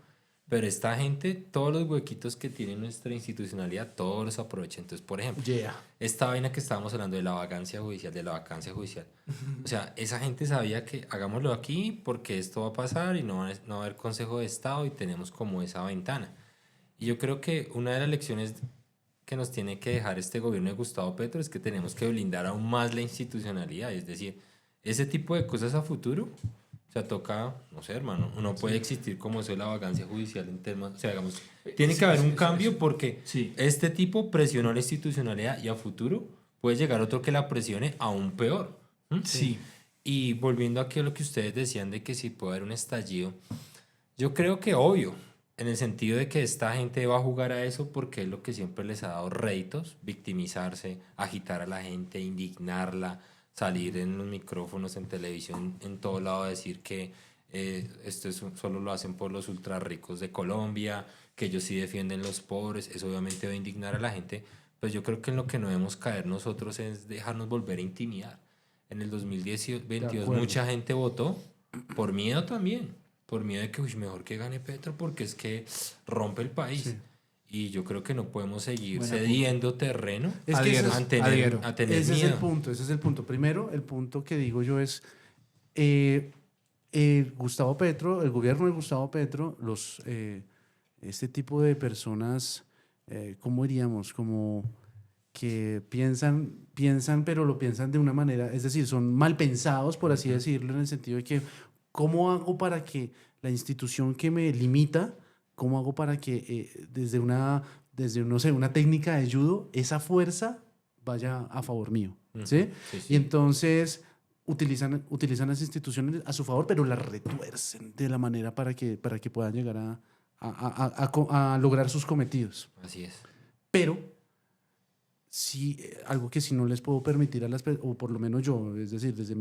pero esta gente, todos los huequitos que tiene nuestra institucionalidad, todos los aprovecha. Entonces, por ejemplo, esta vaina que estábamos hablando de la vacancia judicial, o sea, esa gente sabía que hagámoslo aquí porque esto va a pasar y no va a haber Consejo de Estado y tenemos como esa ventana. Y yo creo que una de las lecciones que nos tiene que dejar este gobierno de Gustavo Petro es que tenemos que blindar aún más la institucionalidad, es decir, ese tipo de cosas a futuro, o sea, toca, no sé, hermano, no puede existir como eso de la vacancia judicial en temas, o sea, digamos, tiene que haber un cambio porque este tipo presionó la institucionalidad y a futuro puede llegar otro que la presione aún peor. Sí. Y volviendo aquí a lo que ustedes decían de que si puede haber un estallido, yo creo que obvio, en el sentido de que esta gente va a jugar a eso porque es lo que siempre les ha dado réditos, victimizarse, agitar a la gente, indignarla, salir en los micrófonos, en televisión, en todo lado a decir que esto solo lo hacen por los ultra ricos de Colombia, que ellos sí defienden los pobres. Eso obviamente va a indignar a la gente, pues yo creo que en lo que no debemos caer nosotros es dejarnos volver a intimidar. En el 2022 mucha gente votó por miedo también, por miedo de que mejor que gane Petro porque es que rompe el país. Sí. Y yo creo que no podemos seguir cediendo terreno a tener miedo. Ese es el punto. Primero, el punto que digo yo es Gustavo Petro, el gobierno de Gustavo Petro, este tipo de personas, ¿cómo diríamos? Como que piensan, pero lo piensan de una manera, es decir, son mal pensados, por así decirlo, en el sentido de que ¿cómo hago para que la institución que me limita, cómo hago para que desde una técnica de judo, esa fuerza vaya a favor mío? ¿Sí? Sí. Y entonces utilizan las instituciones a su favor, pero las retuercen de la manera para que puedan llegar a lograr sus cometidos. Así es. Pero sí, algo que sí no les puedo permitir o por lo menos yo, es decir, desde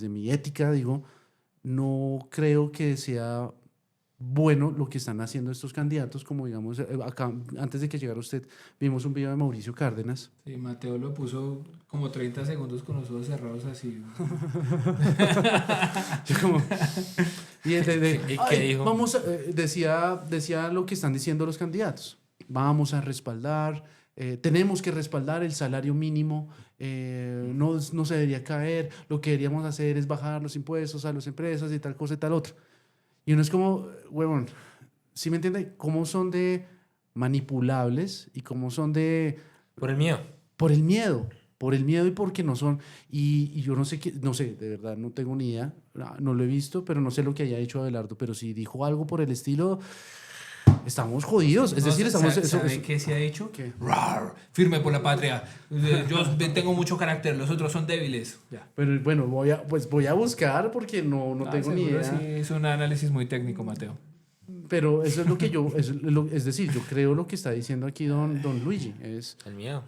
mi ética, digo, no creo que sea bueno lo que están haciendo estos candidatos, como digamos, acá, antes de que llegara usted, vimos un video de Mauricio Cárdenas. Sí, Mateo lo puso como 30 segundos con los ojos cerrados así. ¿Y qué dijo? Decía lo que están diciendo los candidatos. Vamos a respaldar, tenemos que respaldar el salario mínimo, no se debería caer, lo que deberíamos hacer es bajar los impuestos a las empresas y tal cosa y tal otra. Y uno es como, huevón, ¿sí me entiende? ¿Cómo son de manipulables y cómo son de... Por el miedo. Por el miedo y porque no son, y yo no sé qué, no sé, de verdad, no tengo ni idea, no lo he visto, pero no sé lo que haya hecho Abelardo, pero si dijo algo por el estilo, estamos jodidos, es decir, estamos... ¿Sabe qué se ha dicho? ¿Qué? ¡Rar! Firme por la patria. Yo tengo mucho carácter, los otros son débiles. Ya. Pero bueno, voy a buscar porque no tengo ni seguro idea. Sí, es un análisis muy técnico, Mateo. Pero eso es lo que es decir, yo creo lo que está diciendo aquí don Luigi, es El miedo.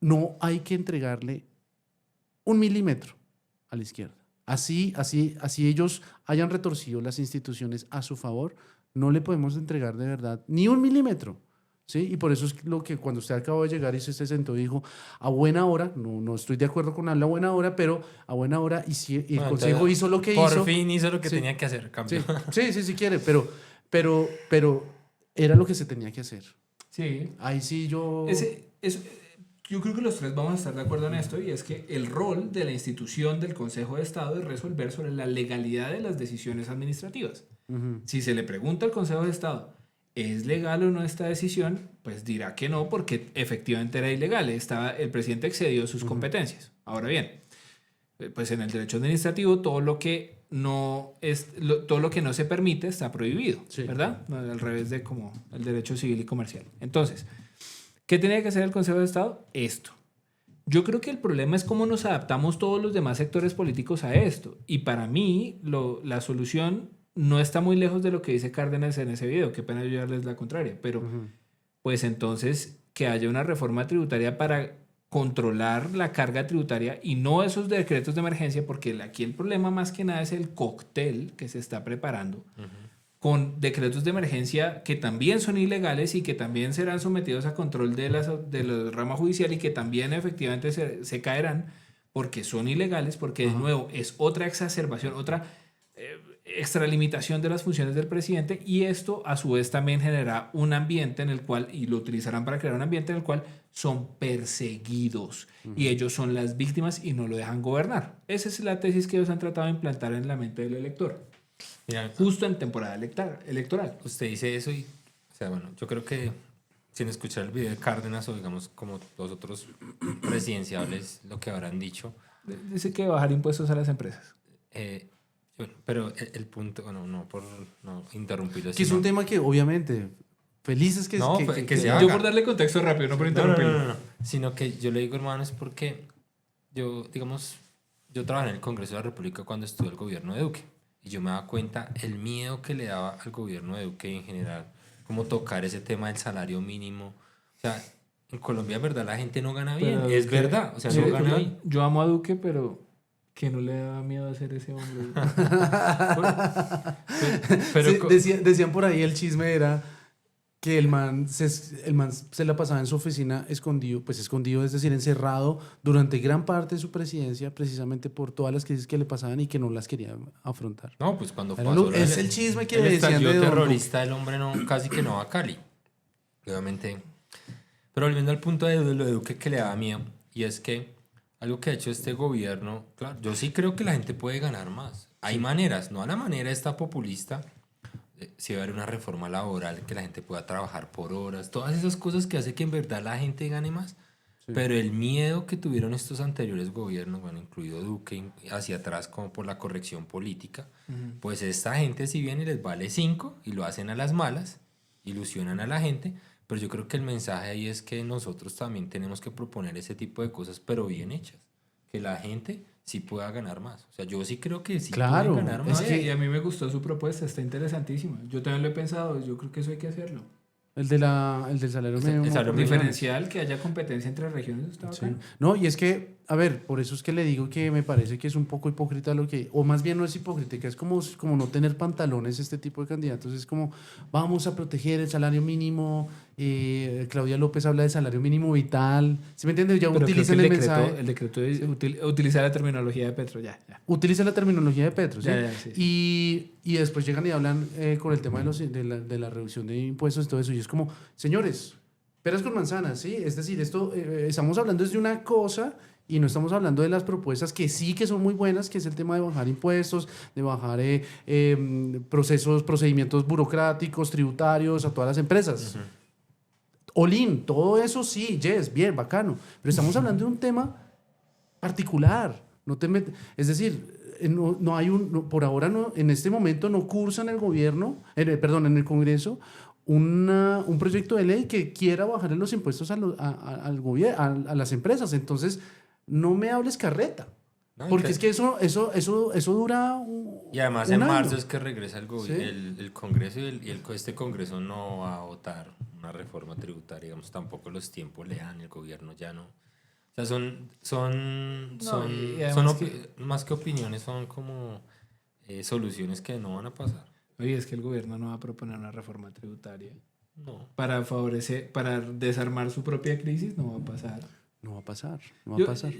no hay que entregarle 1 milímetro a la izquierda. Así ellos hayan retorcido las instituciones a su favor, no le podemos entregar de verdad ni 1 milímetro. ¿Sí? Y por eso es lo que cuando usted acabó de llegar y se sentó y dijo, a buena hora, no estoy de acuerdo con la buena hora, pero a buena hora, y si el Consejo hizo lo que hizo... Por fin hizo lo que sí, tenía que hacer, campeón. Sí quiere, pero era lo que se tenía que hacer. Sí. Ahí sí yo... Yo creo que los tres vamos a estar de acuerdo en esto, y es que el rol de la institución del Consejo de Estado es resolver sobre la legalidad de las decisiones administrativas. Si se le pregunta al Consejo de Estado, ¿es legal o no esta decisión? Pues dirá que no, porque efectivamente era ilegal. El presidente excedió sus competencias. Ahora bien, pues en el derecho administrativo todo lo que no se permite está prohibido, sí, ¿verdad? Al revés de como el derecho civil y comercial. Entonces, ¿qué tenía que hacer el Consejo de Estado? Esto. Yo creo que el problema es cómo nos adaptamos todos los demás sectores políticos a esto. Y para mí, la solución no está muy lejos de lo que dice Cárdenas en ese video. Qué pena yo llevarles la contraria. Pero, pues entonces, que haya una reforma tributaria para controlar la carga tributaria y no esos decretos de emergencia, porque aquí el problema más que nada es el cóctel que se está preparando. Con decretos de emergencia que también son ilegales y que también serán sometidos a control de la rama judicial y que también efectivamente se caerán porque son ilegales, porque de nuevo es otra exacerbación, otra extralimitación de las funciones del presidente, y esto a su vez también genera un ambiente en el cual, y lo utilizarán para crear un ambiente en el cual son perseguidos y ellos son las víctimas y no lo dejan gobernar. Esa es la tesis que ellos han tratado de implantar en la mente del elector. Mira, Justo en temporada electoral. usted dice eso y, o sea, bueno, yo creo que sin escuchar el video de Cárdenas o digamos como los otros presidenciables, lo que habrán dicho. Dice que bajar impuestos a las empresas. Pero el punto, bueno, no por no interrumpirlo. Que es un tema que obviamente, felices que... No, que se haga. Yo por darle contexto rápido, no por interrumpirlo. No. Sino que yo le digo, hermano, es porque yo trabajé en el Congreso de la República cuando estuvo el gobierno de Duque. Y yo me daba cuenta el miedo que le daba al gobierno de Duque en general, como tocar ese tema del salario mínimo. O sea, en Colombia, en verdad, la gente no gana bien. Es verdad, o sea, no gana bien. Yo amo a Duque, pero que no le da miedo hacer ese hombre. Pero decían por ahí, el chisme era que el man se la pasaba en su oficina escondido, es decir, encerrado durante gran parte de su presidencia, precisamente por todas las crisis que le pasaban y que no las quería afrontar. no, pues cuando Es el chisme que el decían estallido de Don terrorista, el hombre casi que no va a Cali. Obviamente. Pero volviendo al punto de lo de Duque que le daba miedo, y es que algo que ha hecho este gobierno, claro, yo sí creo que la gente puede ganar más. Hay maneras, no a la manera esta populista. Si va a haber una reforma laboral, que la gente pueda trabajar por horas, todas esas cosas que hace que en verdad la gente gane más. Sí. Pero el miedo que tuvieron estos anteriores gobiernos, bueno, incluido Duque, hacia atrás como por la corrección política, pues esta gente si viene les vale 5 y lo hacen a las malas, ilusionan a la gente, pero yo creo que el mensaje ahí es que nosotros también tenemos que proponer ese tipo de cosas, pero bien hechas, que la gente sí pueda ganar más. O sea, yo sí creo que sí claro, pueden ganar más. Y a mí me gustó su propuesta, está interesantísima. Yo también lo he pensado, yo creo que eso hay que hacerlo. El del salario mínimo. El salario diferencial, que haya competencia entre regiones, está bacano. Sí. No, y es que, a ver, por eso es que le digo que me parece que es un poco hipócrita lo que, o más bien no es hipócrita, que es como no tener pantalones este tipo de candidatos. Es como, vamos a proteger el salario mínimo. Claudia López habla de salario mínimo vital. ¿Sí me entiendes? Ya utilizan el mensaje. El decreto utiliza la terminología de Petro, ya. Utiliza la terminología de Petro, ¿sí? Ya, sí. Y después llegan y hablan con el tema de la reducción de impuestos y todo eso. Y es como, señores, peras con manzanas, ¿sí? Es decir, esto estamos hablando de una cosa y no estamos hablando de las propuestas que sí que son muy buenas, que es el tema de bajar impuestos, de bajar procedimientos burocráticos, tributarios a todas las empresas. Olin, todo eso sí, yes, bien, bacano. Pero estamos hablando de un tema particular. Es decir, no hay por ahora no, en este momento no cursa en el gobierno, en el Congreso, un proyecto de ley que quiera bajarle los impuestos al gobierno, a las empresas. Entonces, no me hables carreta. No, Porque es que eso dura y además un en año. marzo es que regresa Sí. el Congreso este Congreso no va a votar una reforma tributaria, digamos, tampoco los tiempos le dan, el gobierno ya no. O sea, y además más que opiniones, son como soluciones que no van a pasar. Oye, es que el gobierno no va a proponer una reforma tributaria. No. Para desarmar su propia crisis, no va a pasar. No va a pasar, no va a pasar.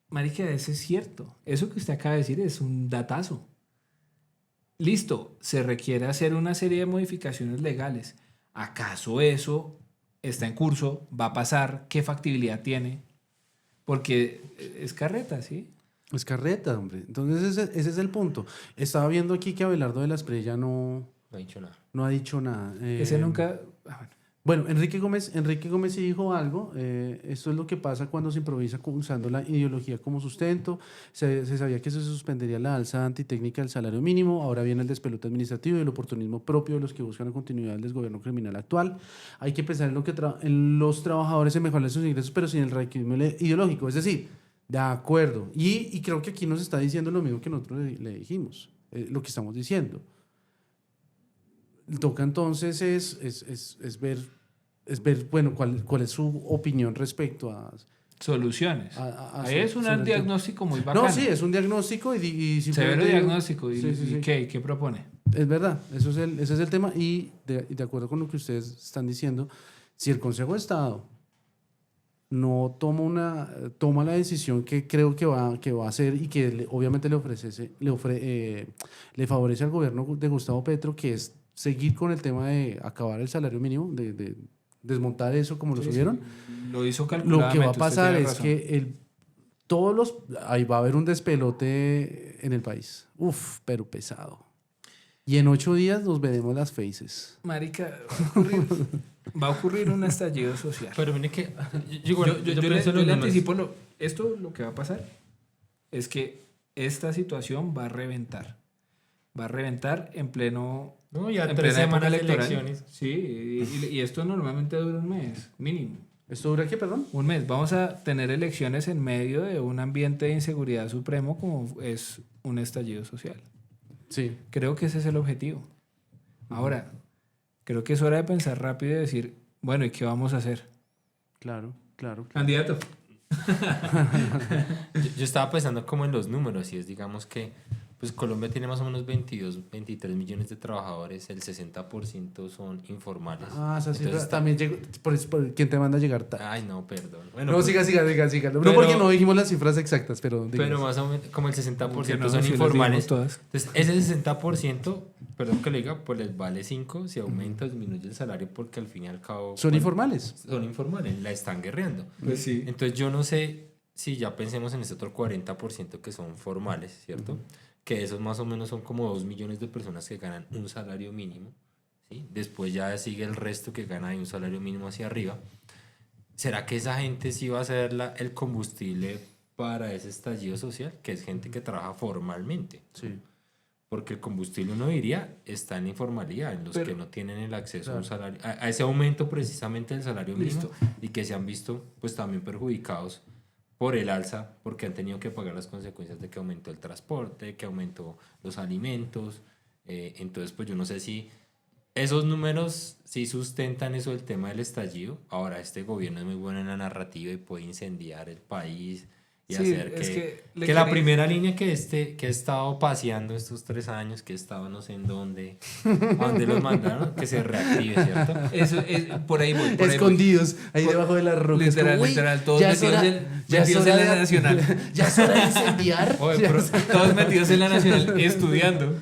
Marica, eso es cierto. Eso que usted acaba de decir es un datazo. Listo, se requiere hacer una serie de modificaciones legales. ¿Acaso eso está en curso? ¿Va a pasar? ¿Qué factibilidad tiene? Porque es carreta, ¿sí? Es carreta, hombre. Entonces ese es el punto. Estaba viendo aquí que Abelardo de la Espriella No ha dicho nada. no ha dicho nada. Ese nunca... Bueno, Enrique Gómez sí dijo algo. Esto es lo que pasa cuando se improvisa usando la ideología como sustento. Se sabía que se suspendería la alza antitécnica del salario mínimo. Ahora viene el despelote administrativo y el oportunismo propio de los que buscan la continuidad del desgobierno criminal actual. Hay que pensar en los trabajadores en mejorar sus ingresos, pero sin el radicalismo ideológico. Es decir, de acuerdo. Y creo que aquí nos está diciendo lo mismo que nosotros le dijimos, lo que estamos diciendo. Toca entonces es ver, bueno, cuál es su opinión respecto a soluciones. Ahí es un sobre el diagnóstico muy bacano. No, sí, es un diagnóstico y severo diagnóstico. ¿Y, sí. ¿Qué propone? Es verdad, ese es el tema. Y de acuerdo con lo que ustedes están diciendo, si el Consejo de Estado no toma la decisión que creo que va a hacer y que obviamente le favorece al gobierno de Gustavo Petro, que es seguir con el tema de acabar el salario mínimo, de desmontar eso como lo subieron. Sí. Lo hizo Lo calculadamente. que va a pasar es razón. que ahí va a haber un despelote en el país. Uf, pero pesado. Y en 8 días nos veremos las faces. Marica, va a ocurrir un estallido social. Pero mire que yo le anticipo esto lo que va a pasar es que esta situación va a reventar. Va a reventar en pleno... No, ya en 3 plena época semanas de electoral. elecciones. Sí, y esto normalmente dura un mes, mínimo. ¿Esto dura qué, perdón? Un mes. Vamos a tener elecciones en medio de un ambiente de inseguridad supremo como es un estallido social. Sí. Creo que ese es el objetivo. Ahora, creo que es hora de pensar rápido y decir, bueno, ¿y qué vamos a hacer? Claro. Candidato. Yo estaba pensando como en los números y es digamos que pues Colombia tiene más o menos 23 millones de trabajadores, el 60% son informales. Esa cifra Entonces, también llegó. Por ¿quién te manda a llegar tarde? Ay, no, perdón. Bueno, No, pues, siga. No, porque no dijimos las cifras exactas, pero... pero más o menos como el 60% Porque no, son si las informales. dimos todas. Entonces, ese 60%, perdón que le diga, pues les vale 5 si aumenta o disminuye el salario porque al fin y al cabo... Son informales. Son informales, la están guerreando. Pues sí. Entonces yo no sé si ya pensemos en ese otro 40% que son formales, ¿cierto? Que esos más o menos son como 2 millones de personas que ganan un salario mínimo, ¿sí? Después ya sigue el resto que gana de un salario mínimo hacia arriba. ¿Será que esa gente sí va a ser el combustible para ese estallido social? Que es gente que trabaja formalmente. Sí. Porque el combustible, uno diría, está en la informalidad, en los Pero, que no tienen el acceso a un claro. salario, a ese aumento precisamente del salario mínimo. Listo. Y que se han visto pues también perjudicados por el alza, porque han tenido que pagar las consecuencias de que aumentó el transporte, que aumentó los alimentos. Entonces, pues yo no sé si esos números sí sustentan eso del tema del estallido. Ahora, este gobierno es muy bueno en la narrativa y puede incendiar el país y Sí, hacer es que le la quería- primera línea que he estado paseando estos 3 años, que he estado no sé en dónde, a dónde los mandaron, que se reactive, ¿cierto? Eso es, por ahí voy. Escondidos, ahí debajo de las rocas. Literal, como, "Uy, literal, todos ya es metidos hora- en ya es hora la de- nacional. Ya es hora de incendiar. Oye, Ya pero- es- Todos metidos en la nacional estudiando.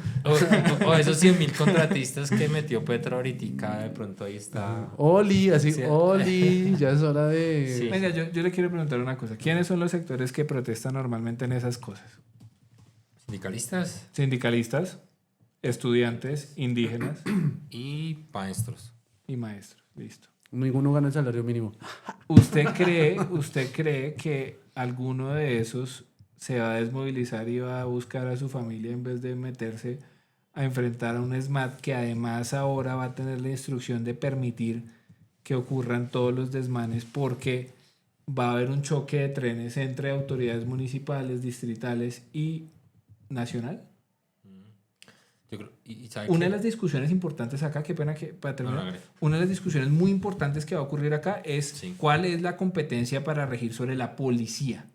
O esos 100.000 contratistas que metió Petro ahorita, de pronto ahí está. Oli, así, Sí. Oli, ya es hora de... Sí. Venga, yo le quiero preguntar una cosa. ¿Quiénes son los sectores que protestan normalmente en esas cosas? Sindicalistas Sindicalistas, estudiantes, indígenas y maestros. y maestros. Listo. Ninguno gana el salario mínimo. ¿Usted cree que alguno de esos se va a desmovilizar y va a buscar a su familia en vez de meterse a enfrentar a un SMAT que además ahora va a tener la instrucción de permitir que ocurran todos los desmanes porque va a haber un choque de trenes entre autoridades municipales, distritales y nacional? Yo creo, y ¿sabe Una qué? de las discusiones importantes acá, qué pena que para terminar, No, no, una de las discusiones muy importantes que va a ocurrir acá es Sí. cuál es la competencia para regir sobre la policía,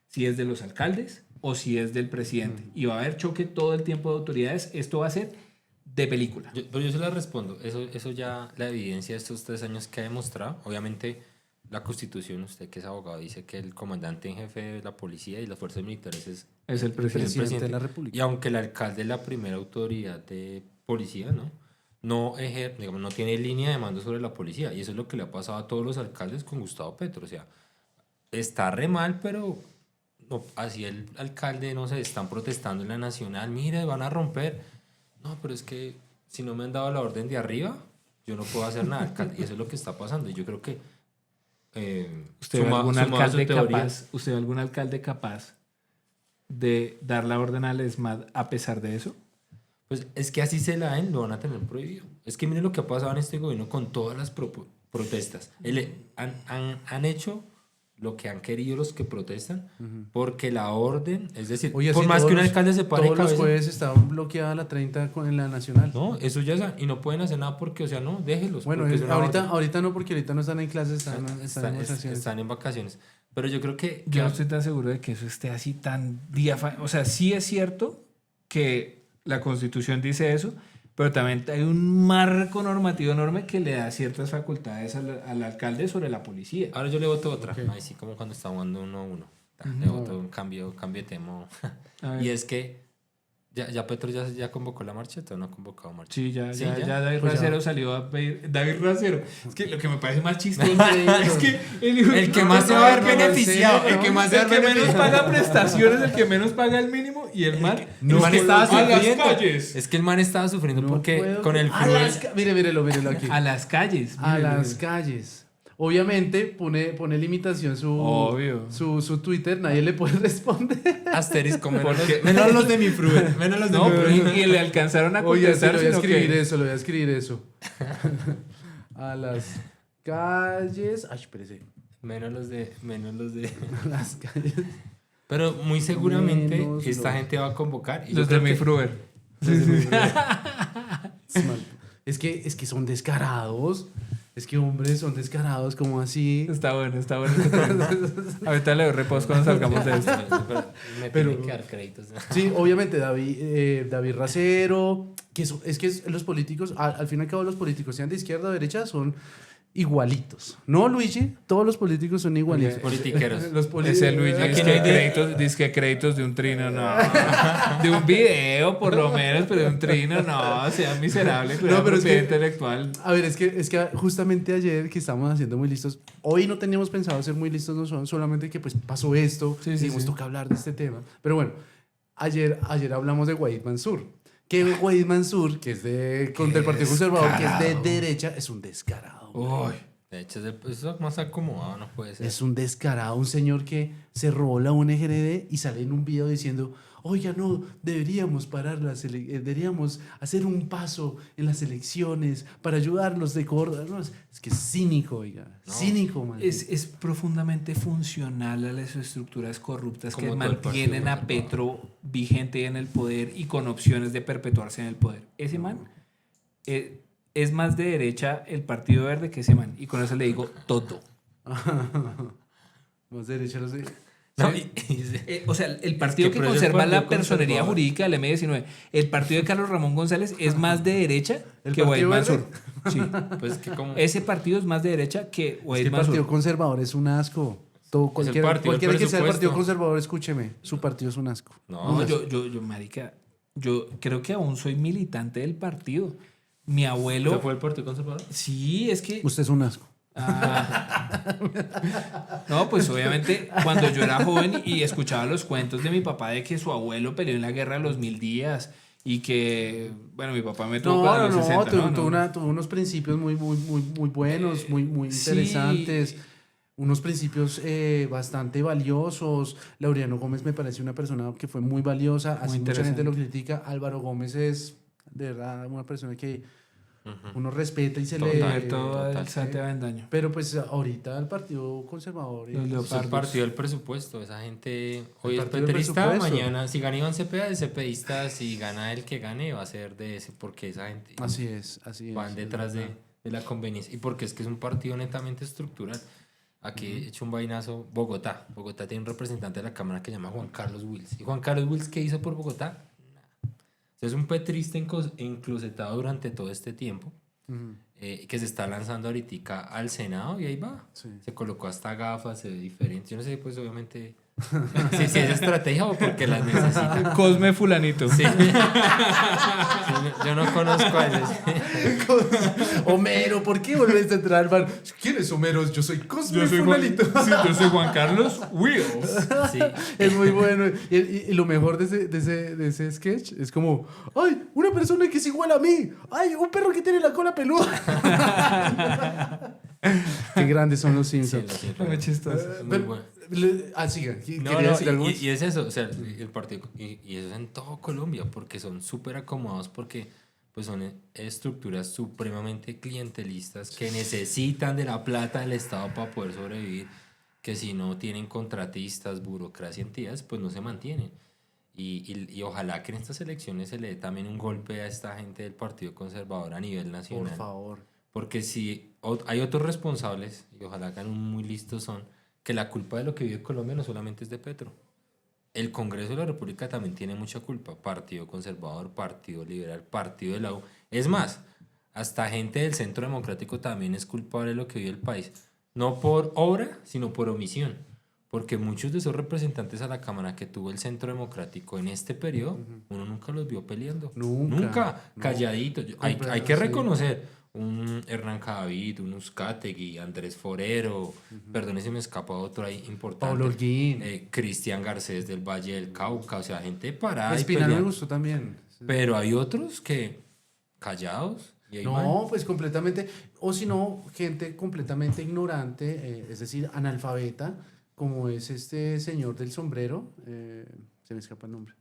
si es de los alcaldes o si es del presidente. Y va a haber choque todo el tiempo de autoridades. Esto va a ser de película. Pero yo se la respondo. Eso ya, la evidencia de estos 3 años que ha demostrado. Obviamente, la Constitución, usted que es abogado, dice que el comandante en jefe de la policía y las fuerzas militares es Es el el presidente. Presidente de la República. Y aunque el alcalde es la primera autoridad de policía, ¿no? Digamos, no tiene línea de mando sobre la policía. Y eso es lo que le ha pasado a todos los alcaldes con Gustavo Petro. O sea, está re mal, pero no, así el alcalde, no sé, están protestando en la nacional. Mire, van a romper. No, pero es que si no me han dado la orden de arriba, yo no puedo hacer nada, alcalde. Y eso es lo que está pasando. Y yo creo que ¿Usted ve algún sumado a su alcalde teoría, capaz? ¿Usted ve algún alcalde capaz de dar la orden al ESMAD a pesar de eso? pues es que así se la den, lo van a tener prohibido. Es que miren lo que ha pasado en este gobierno con todas las protestas. Han hecho lo que han querido los que protestan, porque la orden, es decir, Oye, por sí, más todos que un los- alcalde se pare de Todos los cabeza, jueves estaban bloqueada la 30 en la nacional. no, eso ya está, y no pueden hacer nada porque, o sea, no, déjenlos. Bueno, porque es una orden. ahorita no, porque ahorita no están en clases, están en vacaciones. están en vacaciones. Pero yo creo que Yo no estoy tan seguro de que eso esté así tan diáfano. O sea, sí es cierto que la Constitución dice eso, pero también hay un marco normativo enorme que le da ciertas facultades al alcalde sobre la policía. ahora yo le voto otra. Ok. Ahí sí, como cuando está jugando 1-1. Ujú. Le voto un cambio de tema. A ver. Y es que ya Petro ya convocó la marcha, todavía no ha convocado marcha. Sí, ya David Pues ya. Racero salió a pedir. David Racero. Es que lo que me parece más chistoso es que El que más se va a ver no, beneficiado, en serio, el que más se va a el ver que menos beneficiado. paga prestaciones, el que menos paga el mínimo y el man. El man estaba a las sufriendo. calles. Es que el man estaba sufriendo No porque puedo con el creer. flujo. Mírelo aquí. A las calles. A mírelo, las mírelo. calles. Obviamente pone limitación Obvio. su Twitter, nadie le puede responder. Asterisco, menos los de mi fruit. Menos los de No, mi fruit. y le alcanzaron a Oye, sí, contestar. le voy a sino escribir que- eso, le voy a escribir eso. A las calles. Ay, espérese. Menos los de. A las calles. Pero muy seguramente Menos esta los- gente va a convocar. Y yo Los de creo mi que- Fruber. Es que son descarados. Es que, hombre, son descarados, como así. Está bueno ese tema. Ahorita le doy reposo cuando salgamos de esto. Me Pero- tienen que dar créditos. Sí, obviamente, David Racero, los políticos, al fin y al cabo, los políticos, sean de izquierda o derecha, son igualitos. ¿No, Luigi? Todos los políticos son igualitos. Politiqueros. Los Ese Luigi Aquí dice no hay que de- créditos, dice que créditos de un trino, no. De un video, por lo menos, pero de un trino, no. Sea miserable, No, pero es que- intelectual. A ver, es que justamente ayer que estábamos haciendo muy listos, hoy no teníamos pensado ser muy listos, no son solamente que pues pasó esto, Sí, sí, y nos sí. toca hablar de este tema. Pero bueno, ayer hablamos de Wahid Mansur. Que Wahid Mansur, que es contra el Partido Conservador, que es de derecha, es un descarado. Uy. De hecho, eso es más acomodado, no puede ser. Es un descarado, un señor que se robó la UNGRD y sale en un video diciendo, oiga, no, deberíamos deberíamos hacer un paso en las elecciones para ayudarlos de Córdoba. No, es que es cínico, oiga, No. cínico, man. Es profundamente funcional a las estructuras corruptas Como que todo el mantienen Partido a Petro vigente en el poder y con opciones de perpetuarse en el poder. Ese man es más de derecha el Partido Verde que ese man. Y con eso le digo todo. Más derecha, no sé. No, Sí. O sea, el partido que pero es el conserva la Partido personería Conservador. jurídica del M19, el partido de Carlos Ramón González es más de derecha ¿El que Wahid Partido Mansur. Sí. pues que como. Ese partido es más de derecha que Es que Wahid el Partido Mansur. Conservador es un asco. Cualquiera partido del que sea el Partido presupuesto. Conservador, escúcheme, su partido es un asco. No, yo, marica, yo creo que aún soy militante del partido. Mi abuelo... ¿Usted fue el Partido Conservador? Sí, es que... Usted es un asco. No, pues obviamente cuando yo era joven y escuchaba los cuentos de mi papá de que su abuelo peleó en la guerra de los 1000 días y que, bueno, mi papá me tuvo No, para no, los no, 60, tuvo unos principios muy buenos, muy Sí. interesantes, unos principios bastante valiosos. Laureano Gómez me parece una persona que fue muy valiosa, así mucha gente lo critica. Álvaro Gómez es de verdad una persona que uno respeta y se le... Humberto total, Alzate Avendaño. Pero pues ahorita el Partido Conservador... Los Es el leopardos. partido del presupuesto. Esa gente hoy es partido del petrista, presupuesto. mañana si gana Iván Cepeda es cepedista, si gana el que gane va a ser de ese, porque esa gente Así es, así es. van detrás es verdad. de la conveniencia. Y porque es que es un partido netamente estructural. Aquí he hecho un vainazo. Bogotá. Bogotá tiene un representante de la Cámara que se llama Juan Carlos Wills. ¿Y Juan Carlos Wills qué hizo por Bogotá? Nada. O sea, es un petrista enclosetado durante todo este tiempo. Que se está lanzando ahorita al Senado y ahí va. Sí. Se colocó hasta gafas, se ve diferente. Yo no sé, pues obviamente si es estrategia o porque las necesita. Cosme fulanito. Sí. Sí, yo no conozco a ese. Homero, ¿por qué volviste a entrar al bar? ¿Quién es Homero? Yo soy Cosme Yo soy Fulanito. yo soy Juan Carlos Wills. Sí. Es muy bueno. Y lo mejor de ese sketch es como, ¡ay! Una persona que es igual a mí. ¡Ay! Un perro que tiene la cola peluda. Qué grandes son los Sí, Simpsons. lo siento. Muy chistoso. Es muy Pero- bueno. Siga. No, ¿Quería no, decir algo más? y es eso, o sea, el partido, y eso es en todo Colombia, porque son súper acomodados, porque pues son estructuras supremamente clientelistas que necesitan de la plata del Estado para poder sobrevivir, que si no tienen contratistas, burocracia, entidades, pues no se mantienen. Y ojalá que en estas elecciones se le dé también un golpe a esta gente del Partido Conservador a nivel nacional. Por favor. Porque si hay otros responsables, y ojalá hagan un muy listos son, que la culpa de lo que vive Colombia no solamente es de Petro. El Congreso de la República también tiene mucha culpa. Partido Conservador, Partido Liberal, Partido de la U. Es más, hasta gente del Centro Democrático también es culpable de lo que vive el país. No por obra, sino por omisión. Porque muchos de esos representantes a la Cámara que tuvo el Centro Democrático en este periodo, uno nunca los vio peleando. Nunca. No. Calladitos. Hay que reconocer un Hernán Cadavid, un Uzcategui, Andrés Forero, perdón si me escapa otro ahí importante. Pablo Holguín. Cristian Garcés del Valle del Cauca, o sea, gente parada. y Espinal me peleando. gustó también. Pero hay otros que callados. Y ahí van. No, pues completamente, o si no, gente completamente ignorante, es decir, analfabeta, como es este señor del sombrero, se me escapa el nombre.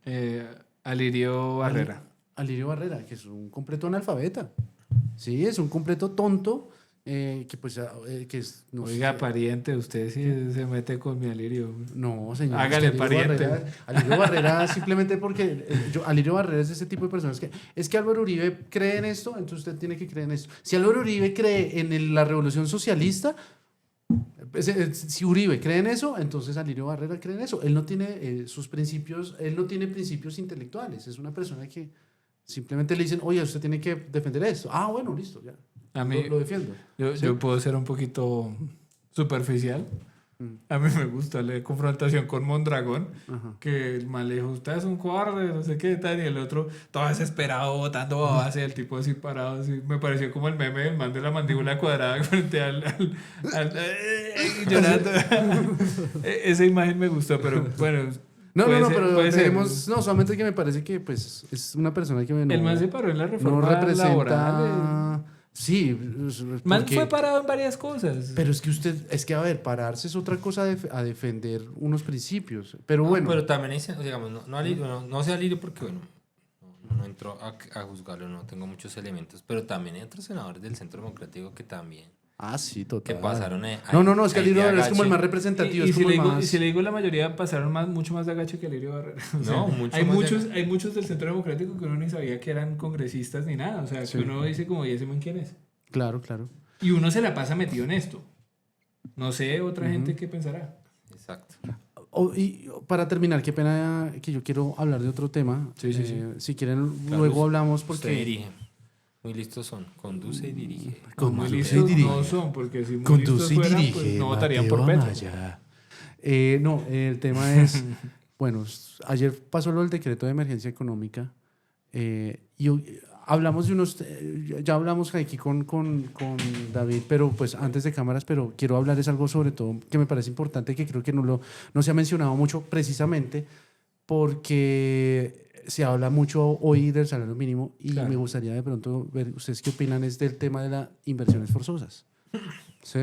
Alirio Barrera. Alirio Barrera, que es un completo analfabeta. Sí, es un completo tonto, que pues, que es... No Oiga, sé, pariente, usted sí se mete con mi Alirio. no, señor. Hágale, es que pariente. Alirio Barrera simplemente porque Alirio Barrera es ese tipo de personas que es que Álvaro Uribe cree en esto, entonces usted tiene que creer en esto. Si Álvaro Uribe cree en la revolución socialista, si Uribe cree en eso, entonces Alirio Barrera cree en eso. Él no tiene sus principios, él no tiene principios intelectuales. Es una persona que simplemente le dicen, oye, usted tiene que defender esto. Ah, bueno, listo, ya. A mí, Lo defiendo. yo, ¿Sí? yo puedo ser un poquito superficial. A mí me gusta la confrontación con Mondragón, Ajá. que el mal le dijo, usted es un cobarde, no sé qué tal, y el otro todo desesperado, botando babas, y el tipo así parado, así, me pareció como el meme del man de la mandíbula cuadrada frente llorando. Esa imagen me gustó, pero bueno. No, puede no, ser- pero puede ser. tenemos, no, solamente que me parece que pues es una persona que no, El man se paró en la no reforma representa... laboral. Sí, Man porque- fue parado en varias cosas. pero es que es que a ver, pararse es otra cosa a defender unos principios. Pero No, bueno, pero también dice, digamos, no sea Alirio porque, bueno, no entro a juzgarlo, no tengo muchos elementos, pero también hay otros senadores del Centro Democrático que también, sí, que total. pasaron No, es que ahí de Alirio Barrera es como el más agache. representativo, Y es si, como le el digo, más... y si le digo la mayoría pasaron mucho más de agache que Alirio Barrera. O sea, No, mucho hay más de muchos, agache. hay muchos del Centro Democrático que uno ni sabía que eran congresistas ni nada. O sea, Sí. que uno dice como, ¿y ese man quién es? Claro, claro. Y uno se la pasa metido en esto. No sé otra gente qué pensará. Exacto. Y para terminar, qué pena que yo quiero hablar de otro tema. Sí. Si quieren, Carlos, luego hablamos Usted porque... dirige. Muy listos son. Conduce y dirige. Muy Conduce listos y dirige. no son, porque si muy listos Conduce y fueran, dirige. pues no votarían Mateo por Petro. Amaya. No, el tema es, bueno, ayer pasó lo del decreto de emergencia económica hablamos de unos, ya hablamos aquí con David, pero pues antes de cámaras, pero quiero hablar es algo sobre todo que me parece importante, que creo que no se ha mencionado mucho precisamente, porque se habla mucho hoy del salario mínimo y Claro. me gustaría de pronto ver ustedes qué opinan es del tema de las inversiones forzosas. ¿Sí?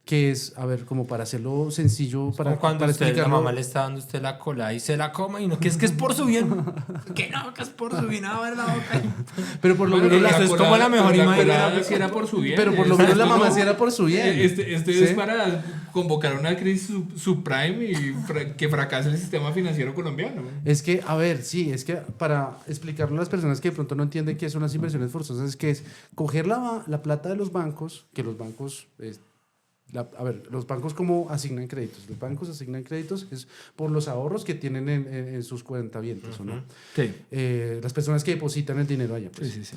Que es, a ver, como para hacerlo sencillo, Como cuando para usted, la explicarlo. mamá le está dando a usted la cola y se la come y no, que es por su bien. Que no, que es por su bien, a ver la boca. Pero por lo Bueno, menos la- la, es como la mejor imagen. Si era por su bien. pero por lo Es menos la como- mamá sí era por su bien. Este ¿Sí? es para convocar una crisis subprime y que fracase el sistema financiero colombiano. Es que, a ver, sí, es que para explicarlo a las personas que de pronto no entienden qué son las inversiones forzosas, es que es coger la plata de los bancos, que los bancos, a ver, los bancos cómo asignan créditos. Los bancos asignan créditos es por los ahorros que tienen en sus cuentavientes, ¿o no? Sí. Las personas que depositan el dinero allá. Pues. Sí, sí, sí.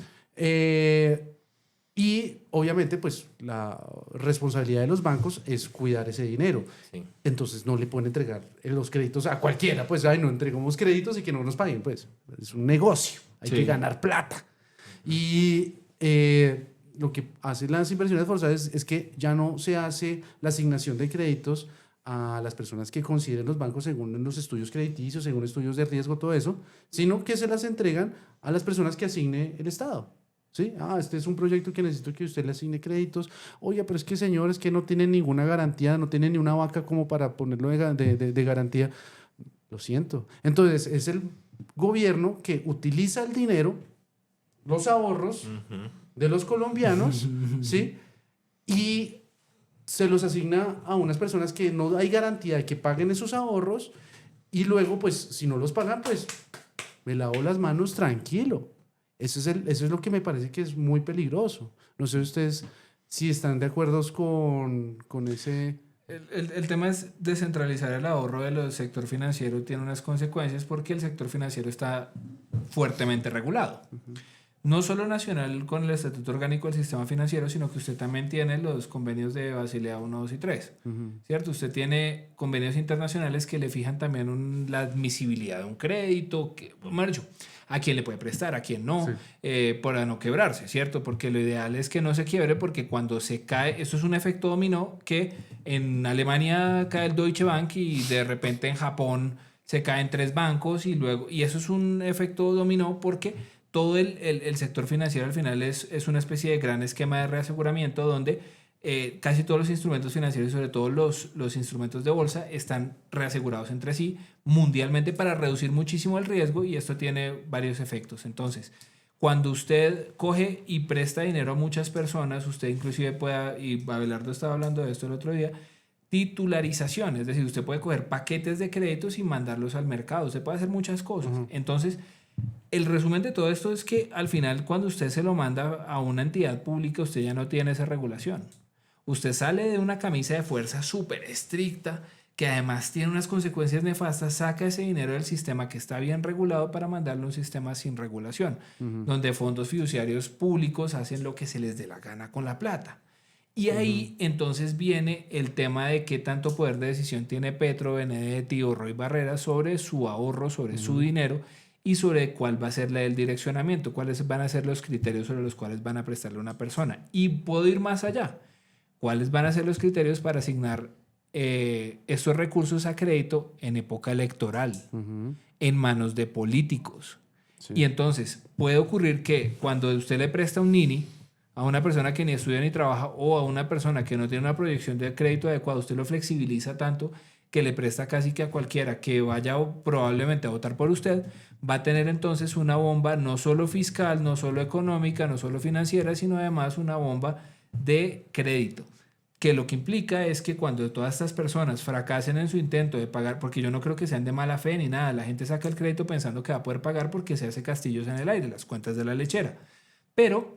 Y obviamente, pues la responsabilidad de los bancos es cuidar ese dinero. Sí. Entonces no le pueden entregar los créditos a cualquiera, pues, ay, no entregamos créditos y que no nos paguen, pues, es un negocio, hay Sí. que ganar plata. Y lo que hacen las inversiones forzadas es que ya no se hace la asignación de créditos a las personas que consideren los bancos según los estudios crediticios, según estudios de riesgo, todo eso, sino que se las entregan a las personas que asigne el Estado. ¿Sí? Este es un proyecto que necesito que usted le asigne créditos. Oye, pero es que señores que no tienen ninguna garantía, no tienen ni una vaca como para ponerlo de garantía. Lo siento. Entonces, es el gobierno que utiliza el dinero, los ahorros de los colombianos, ¿sí? Y se los asigna a unas personas que no hay garantía de que paguen esos ahorros y luego, pues, si no los pagan, pues, me lavo las manos tranquilo. Eso es lo que me parece que es muy peligroso. No sé ustedes si están de acuerdo con ese... El tema es descentralizar el ahorro del sector financiero, tiene unas consecuencias porque el sector financiero está fuertemente regulado. No solo nacional con el Estatuto Orgánico del Sistema Financiero, sino que usted también tiene los convenios de Basilea 1, 2 y 3, ¿cierto? Usted tiene convenios internacionales que le fijan también la admisibilidad de un crédito, a quién le puede prestar, a quién no, para no quebrarse, ¿cierto? Porque lo ideal es que no se quiebre porque cuando se cae, esto es un efecto dominó que en Alemania cae el Deutsche Bank y de repente en Japón se caen 3 bancos y eso es un efecto dominó porque todo el sector financiero al final es una especie de gran esquema de reaseguramiento donde casi todos los instrumentos financieros, sobre todo los instrumentos de bolsa, están reasegurados entre sí mundialmente para reducir muchísimo el riesgo y esto tiene varios efectos. Entonces, cuando usted coge y presta dinero a muchas personas, usted inclusive puede, y Abelardo estaba hablando de esto el otro día, titularización, es decir, usted puede coger paquetes de créditos y mandarlos al mercado, usted puede hacer muchas cosas. Entonces, el resumen de todo esto es que al final cuando usted se lo manda a una entidad pública, usted ya no tiene esa regulación. Usted sale de una camisa de fuerza súper estricta, que además tiene unas consecuencias nefastas, saca ese dinero del sistema que está bien regulado para mandarlo a un sistema sin regulación, donde fondos fiduciarios públicos hacen lo que se les dé la gana con la plata. Y ahí entonces viene el tema de qué tanto poder de decisión tiene Petro, Benedetti o Roy Barrera sobre su ahorro, sobre su dinero y sobre cuál va a ser el direccionamiento, cuáles van a ser los criterios sobre los cuales van a prestarle a una persona. Y puedo ir más allá. ¿Cuáles van a ser los criterios para asignar estos recursos a crédito en época electoral, en manos de políticos? Sí. Y entonces puede ocurrir que cuando usted le presta un nini a una persona que ni estudia ni trabaja o a una persona que no tiene una proyección de crédito adecuada, usted lo flexibiliza tanto que le presta casi que a cualquiera que vaya probablemente a votar por usted, va a tener entonces una bomba no solo fiscal, no solo económica, no solo financiera, sino además una bomba de crédito, que lo que implica es que cuando todas estas personas fracasen en su intento de pagar, porque yo no creo que sean de mala fe ni nada, la gente saca el crédito pensando que va a poder pagar porque se hace castillos en el aire, las cuentas de la lechera, pero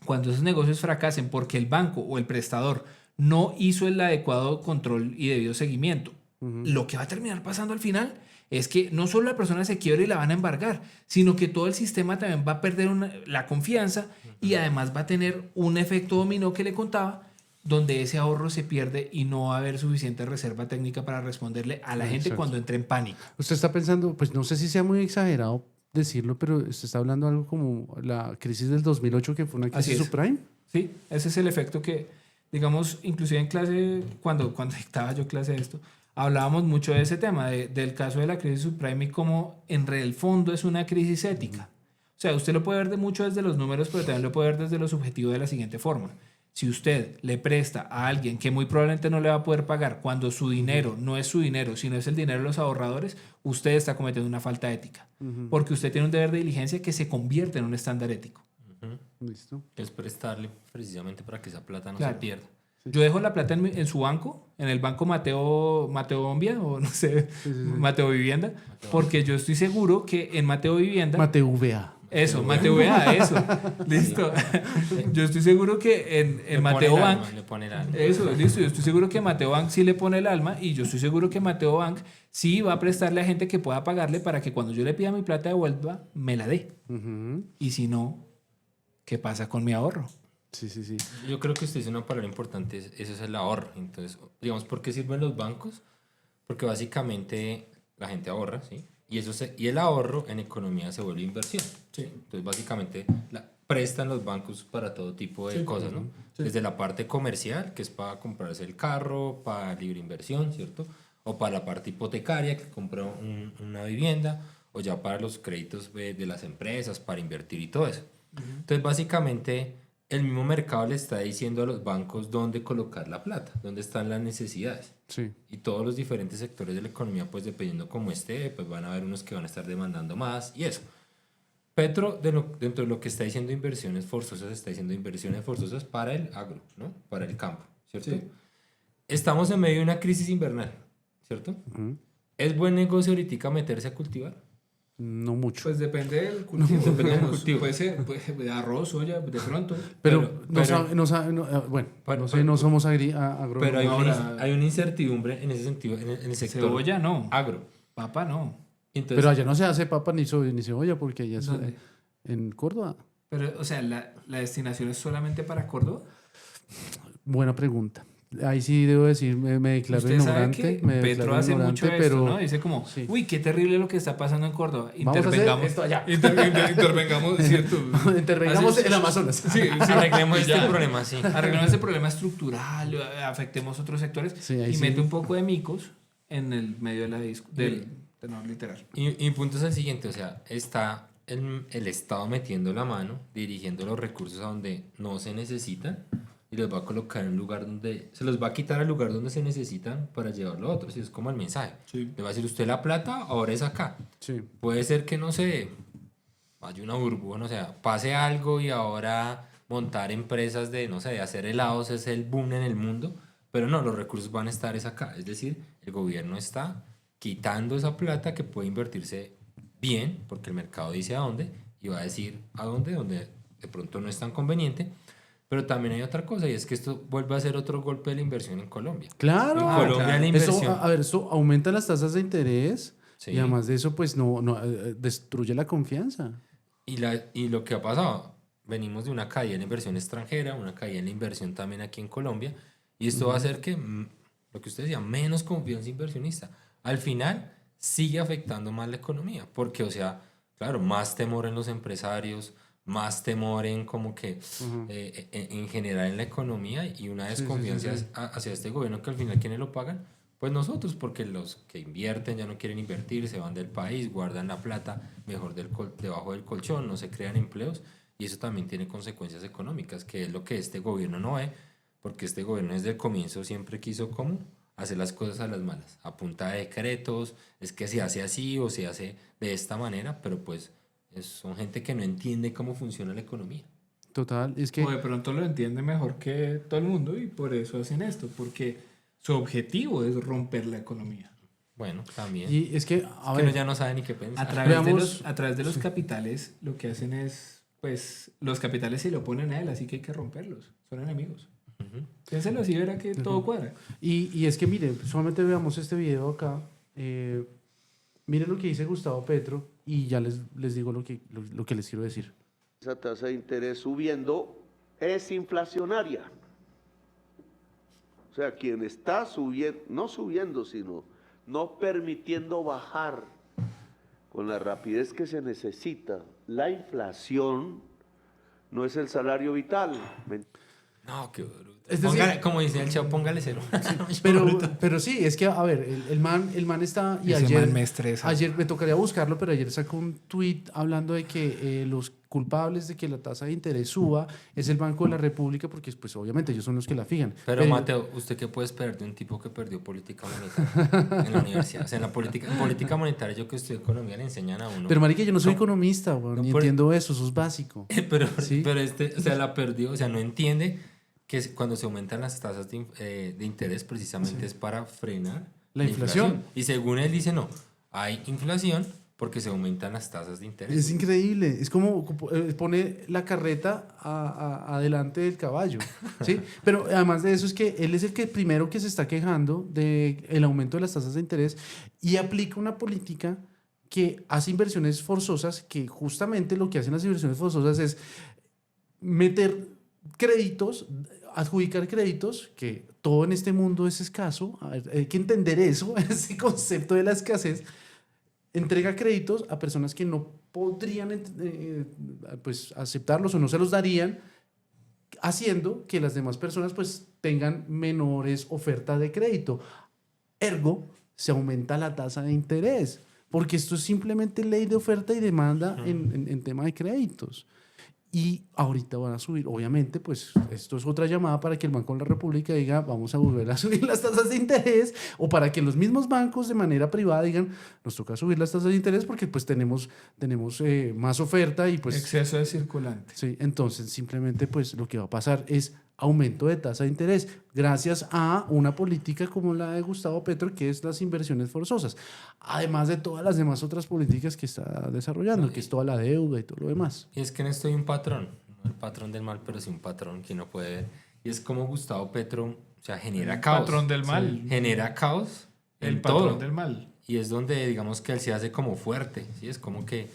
cuando esos negocios fracasen porque el banco o el prestador no hizo el adecuado control y debido seguimiento, lo que va a terminar pasando al final es que no solo la persona se quiebra y la van a embargar, sino que todo el sistema también va a perder la confianza y además va a tener un efecto dominó que le contaba, donde ese ahorro se pierde y no va a haber suficiente reserva técnica para responderle a la gente cuando entre en pánico. Usted está pensando, pues no sé si sea muy exagerado decirlo, pero usted está hablando de algo como la crisis del 2008, que fue una crisis subprime. Sí, ese es el efecto que, digamos, inclusive en clase, cuando dictaba yo clase de esto, hablábamos mucho de ese tema, del caso de la crisis subprime y cómo en el fondo es una crisis ética. O sea, usted lo puede ver mucho desde los números, pero también lo puede ver desde lo subjetivo de la siguiente forma. Si usted le presta a alguien que muy probablemente no le va a poder pagar cuando su dinero no es su dinero, sino es el dinero de los ahorradores, usted está cometiendo una falta ética. Porque usted tiene un deber de diligencia que se convierte en un estándar ético. Listo. Es prestarle precisamente para que esa plata no Claro. se pierda. Yo dejo la plata en su banco, en el banco Mateo Bombia, o no sé, Mateo Vivienda, porque yo estoy seguro que en Mateo Vivienda... Mateo VA. Eso, Mateo VA, eso. Listo. Yo estoy seguro que en Mateo Bank... Le pone el alma. Eso, listo. Yo estoy seguro que Mateo Bank sí le pone el alma y yo estoy seguro que Mateo Bank sí va a prestarle a gente que pueda pagarle para que cuando yo le pida mi plata de vuelta, me la dé. Y si no, ¿qué pasa con mi ahorro? Sí, sí, sí. Yo creo que usted dice una palabra importante, eso es el ahorro. Entonces, digamos, ¿por qué sirven los bancos? Porque básicamente la gente ahorra, ¿sí? Y el ahorro en economía se vuelve inversión. Sí. Entonces, básicamente, prestan los bancos para todo tipo de cosas, ¿no? Sí. Desde la parte comercial, que es para comprarse el carro, para libre inversión, ¿cierto? O para la parte hipotecaria, que compra una vivienda, o ya para los créditos de las empresas, para invertir y todo eso. Entonces, básicamente, el mismo mercado le está diciendo a los bancos dónde colocar la plata, dónde están las necesidades. Sí. Y todos los diferentes sectores de la economía, pues dependiendo cómo esté, pues van a haber unos que van a estar demandando más y eso. Petro, dentro de lo que está diciendo inversiones forzosas, está diciendo inversiones forzosas para el agro, ¿no? Para el campo, ¿cierto? Sí. Estamos en medio de una crisis invernal, ¿cierto? ¿Es buen negocio ahorita meterse a cultivar? No mucho. Pues depende del cultivo. Depende del digamos. cultivo. Puede ser arroz, soya, de pronto. Pero bueno, no sé, no somos agrónomos. Pero Ahora- hay una incertidumbre en ese sentido, en el sector Cebolla no. agro. Papa no. Entonces, Pero allá no se hace papa ni cebolla porque allá es ¿Dónde? en Córdoba. Pero, o sea, ¿la destinación es solamente para Córdoba? Buena pregunta. Ahí sí debo decir, me declaro Usted sabe ignorante. que me Petro declaro hace mucho ignorante, esto, ¿no? Dice como, sí. uy, qué terrible lo que está pasando en Córdoba. Vamos a hacer Intervengamos. esto allá. Intervengamos, ¿cierto? Intervengamos Así- en Amazonas. Sí, sí. arreglemos este Ya. problema, sí. Arreglemos este problema estructural, afectemos otros sectores Sí, ahí y sí. mete un poco de micos en el medio de la del tenor literal. Y mi punto es el siguiente, o sea, está el Estado metiendo la mano, dirigiendo los recursos a donde no se necesitan y los va a colocar en un lugar donde se los va a quitar al lugar donde se necesitan para llevarlo a otros. Y es como el mensaje. Sí. Le va a decir usted la plata, ahora es acá. Sí. Puede ser que, no sé, haya una burbuja, o sea, pase algo y ahora montar empresas de, no sé, de hacer helados es el boom en el mundo, pero no, los recursos van a estar es acá. Es decir, el gobierno está quitando esa plata que puede invertirse bien, porque el mercado dice a dónde, y va a decir a dónde, donde de pronto no es tan conveniente. Pero también hay otra cosa, y es que esto vuelve a ser otro golpe de la inversión en Colombia. Claro. En Colombia la Eso, inversión... a ver, eso aumenta las tasas de interés Sí. y además de eso, pues no destruye la confianza. Y lo que ha pasado, venimos de una caída en la inversión extranjera, una caída en la inversión también aquí en Colombia, y esto va a hacer que, lo que usted decía, menos confianza inversionista. Al final, sigue afectando más la economía, porque, o sea, claro, más temor en los empresarios, más temor en como que, en general en la economía y una desconfianza hacia este gobierno que al final, ¿quiénes lo pagan? Pues nosotros, porque los que invierten ya no quieren invertir, se van del país, guardan la plata mejor debajo del colchón, no se crean empleos y eso también tiene consecuencias económicas, que es lo que este gobierno no ve, porque este gobierno desde el comienzo siempre quiso como hacer las cosas a las malas, a punta de decretos, es que se hace así o se hace de esta manera, pero pues son gente que no entiende cómo funciona la economía. Total, es que O de pronto lo entiende mejor que todo el mundo y por eso hacen esto, porque su objetivo es romper la economía. Bueno, también. y es que a que ver, uno ya no sabe ni qué pensar. A través de los capitales, lo que hacen es, pues, los capitales se lo oponen a él, así que hay que romperlos. Son enemigos. Piénselo así, verá que todo cuadra. y es que mire, solamente veamos este video acá. Miren lo que dice Gustavo Petro y ya les digo lo que les quiero decir. Esa tasa de interés subiendo es inflacionaria. O sea, quien está subiendo, no subiendo, sino no permitiendo bajar con la rapidez que se necesita la inflación, no es el salario vital. No, qué bruto. Es decir, Como dice el Chavo, póngale 0. pero sí, es que, a ver, el man está... Y Ese ayer, man me estresa. ayer me tocaría buscarlo, pero ayer sacó un tweet hablando de que los culpables de que la tasa de interés suba es el Banco de la República, porque pues obviamente ellos son los que la fijan. Pero Mateo, ¿usted qué puede esperar de un tipo que perdió política monetaria en la universidad? O sea, en política monetaria, yo que estudio economía, le enseñan a uno. Pero marica, yo no soy economista, weón, ni entiendo eso es básico. Pero, ¿Sí? pero o sea, la perdió, o sea, no entiende que cuando se aumentan las tasas de interés precisamente es para frenar La inflación. Y según él dice, no, hay inflación porque se aumentan las tasas de interés. Es increíble, es como pone la carreta adelante del caballo, ¿sí? Pero además de eso es que él es el que primero que se está quejando del aumento de las tasas de interés y aplica una política que hace inversiones forzosas, que justamente lo que hacen las inversiones forzosas es meter créditos, adjudicar créditos, que todo en este mundo es escaso. A ver, hay que entender eso, ese concepto de la escasez. Entrega créditos a personas que no podrían pues, aceptarlos o no se los darían, haciendo que las demás personas pues, tengan menores ofertas de crédito. Ergo, se aumenta la tasa de interés, porque esto es simplemente ley de oferta y demanda en tema de créditos. Y ahorita van a subir, obviamente, pues esto es otra llamada para que el Banco de la República diga, vamos a volver a subir las tasas de interés, o para que los mismos bancos de manera privada digan, nos toca subir las tasas de interés porque pues tenemos más oferta y pues... Exceso de circulante. Sí, entonces simplemente pues lo que va a pasar es aumento de tasa de interés gracias a una política como la de Gustavo Petro, que es las inversiones forzosas, además de todas las demás otras políticas que está desarrollando, que es toda la deuda y todo lo demás. Y es que en esto hay un patrón, no el patrón del mal, pero sí un patrón que uno puede ver. Y es como Gustavo Petro, o sea, genera caos. El patrón del mal. Sí. Genera caos en El patrón todo. del mal. Y es donde, digamos, que él se hace como fuerte, ¿sí? Es como que,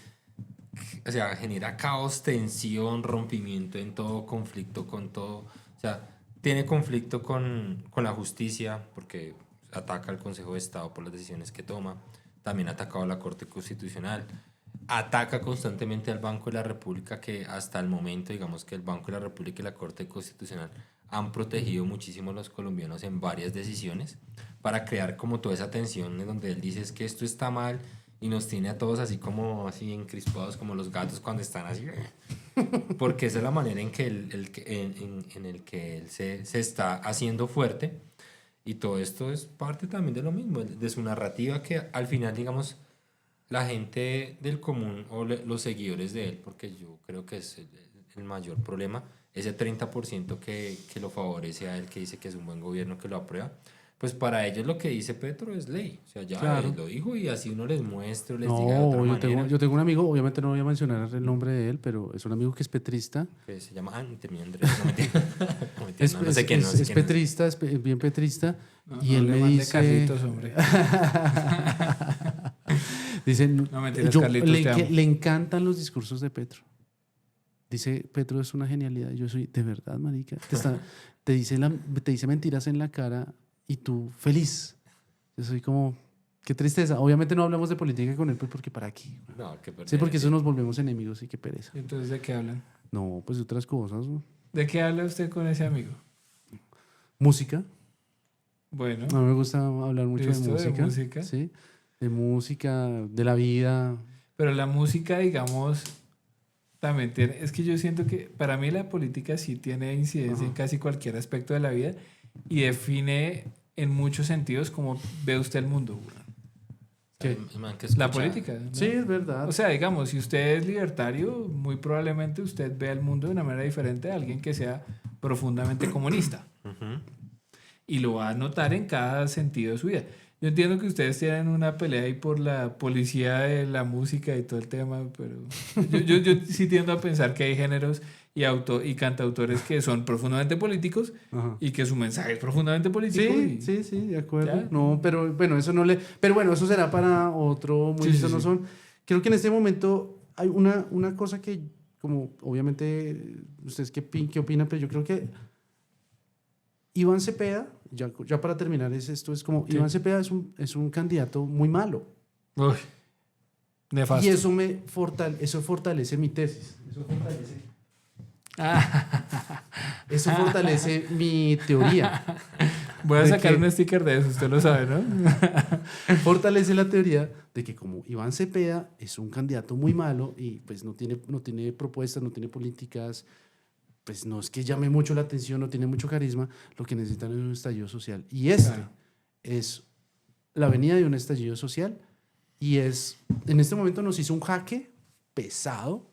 o sea, genera caos, tensión, rompimiento en todo, conflicto con todo. O sea, tiene conflicto con la justicia porque ataca al Consejo de Estado por las decisiones que toma. También ha atacado a la Corte Constitucional. Ataca constantemente al Banco de la República, que hasta el momento, digamos que el Banco de la República y la Corte Constitucional han protegido muchísimo a los colombianos en varias decisiones para crear como toda esa tensión en donde él dice es que esto está mal y nos tiene a todos así como así encrispados como los gatos cuando están así, porque esa es la manera en que en el que él se está haciendo fuerte, y todo esto es parte también de lo mismo, de su narrativa, que al final, digamos, la gente del común o los seguidores de él, porque yo creo que es el mayor problema, ese 30% que lo favorece a él, que dice que es un buen gobierno, que lo aprueba, pues para ellos lo que dice Petro es ley. O sea, ya Claro. él lo dijo y así uno les muestra, les diga de No, otra manera. yo tengo un amigo, obviamente no voy a mencionar el nombre de él, pero es un amigo que es petrista. Que se llama termina Andrés. No, mentira. No, mentira, no sé quién, no sé es quién es. petrista, es bien petrista. No, y no él le me mande dice... Carlitos, hombre. Dice, No, mentiras, Carlitos, te amo. le encantan los discursos de Petro. Dice, Petro es una genialidad. Yo soy, de verdad, marica. Te dice mentiras en la cara y tú feliz. Yo soy como, qué tristeza. Obviamente no hablamos de política con él, pues porque ¿para qué? No, qué perder. Sí, porque eso nos volvemos enemigos y qué pereza. ¿Y entonces de qué hablan? No, pues de otras cosas, ¿no? ¿De qué habla usted con ese amigo? Música. Bueno, A mí me gusta hablar mucho de ¿Listo? ¿De música. música? Sí, de música, de la vida. pero la música, digamos, también tiene... Es que yo siento que para mí la política sí tiene incidencia en casi cualquier aspecto de la vida y define en muchos sentidos cómo ve usted el mundo. güey. ¿Qué? El man que La escucha- política. ¿no? Sí, es verdad. O sea, digamos, si usted es libertario, muy probablemente usted vea el mundo de una manera diferente a alguien que sea profundamente comunista. Ujú. Y lo va a notar en cada sentido de su vida. Yo entiendo que ustedes tienen una pelea ahí por la policía de la música y todo el tema, pero yo sí tiendo a pensar que hay géneros y cantautores que son profundamente políticos Ajá. y que su mensaje es profundamente político. Sí, de acuerdo. ¿Ya? No, pero bueno, eso no le... Pero bueno, eso será para otro... Muy Sí, listo sí, no sí. son. Creo que en este momento hay una cosa que, como obviamente, ustedes qué opinan, pero yo creo que Iván Cepeda, ya para terminar, esto es como, Sí. Iván Cepeda es un candidato muy malo. Uy, nefasto. Y eso fortalece mi tesis. Eso fortalece. Eso fortalece mi teoría. Voy a ¿De sacar qué? un sticker de eso, usted lo sabe, ¿no? Fortalece la teoría de que como Iván Cepeda es un candidato muy malo y pues no tiene propuestas, no tiene políticas, pues no es que llame mucho la atención, no tiene mucho carisma, lo que necesitan es un estallido social. Y Claro. es la venida de un estallido social y en este momento nos hizo un jaque pesado,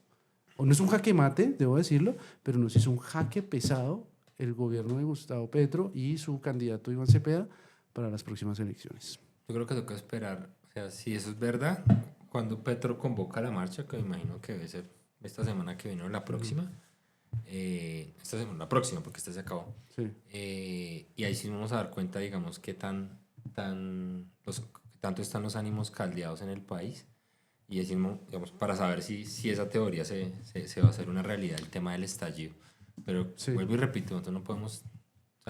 o no es un jaque mate, debo decirlo, pero nos hizo un jaque pesado el gobierno de Gustavo Petro y su candidato Iván Cepeda para las próximas elecciones. Yo creo que toca esperar, o sea, si eso es verdad, cuando Petro convoca la marcha, que me imagino que debe ser esta semana que viene o la próxima, esta semana, la próxima, porque esta se acabó. Sí. Y ahí sí vamos a dar cuenta, digamos, qué tanto están los ánimos caldeados en el país. Y decimos, digamos, para saber si esa teoría se va a hacer una realidad, el tema del estallido. Pero Sí. vuelvo y repito, nosotros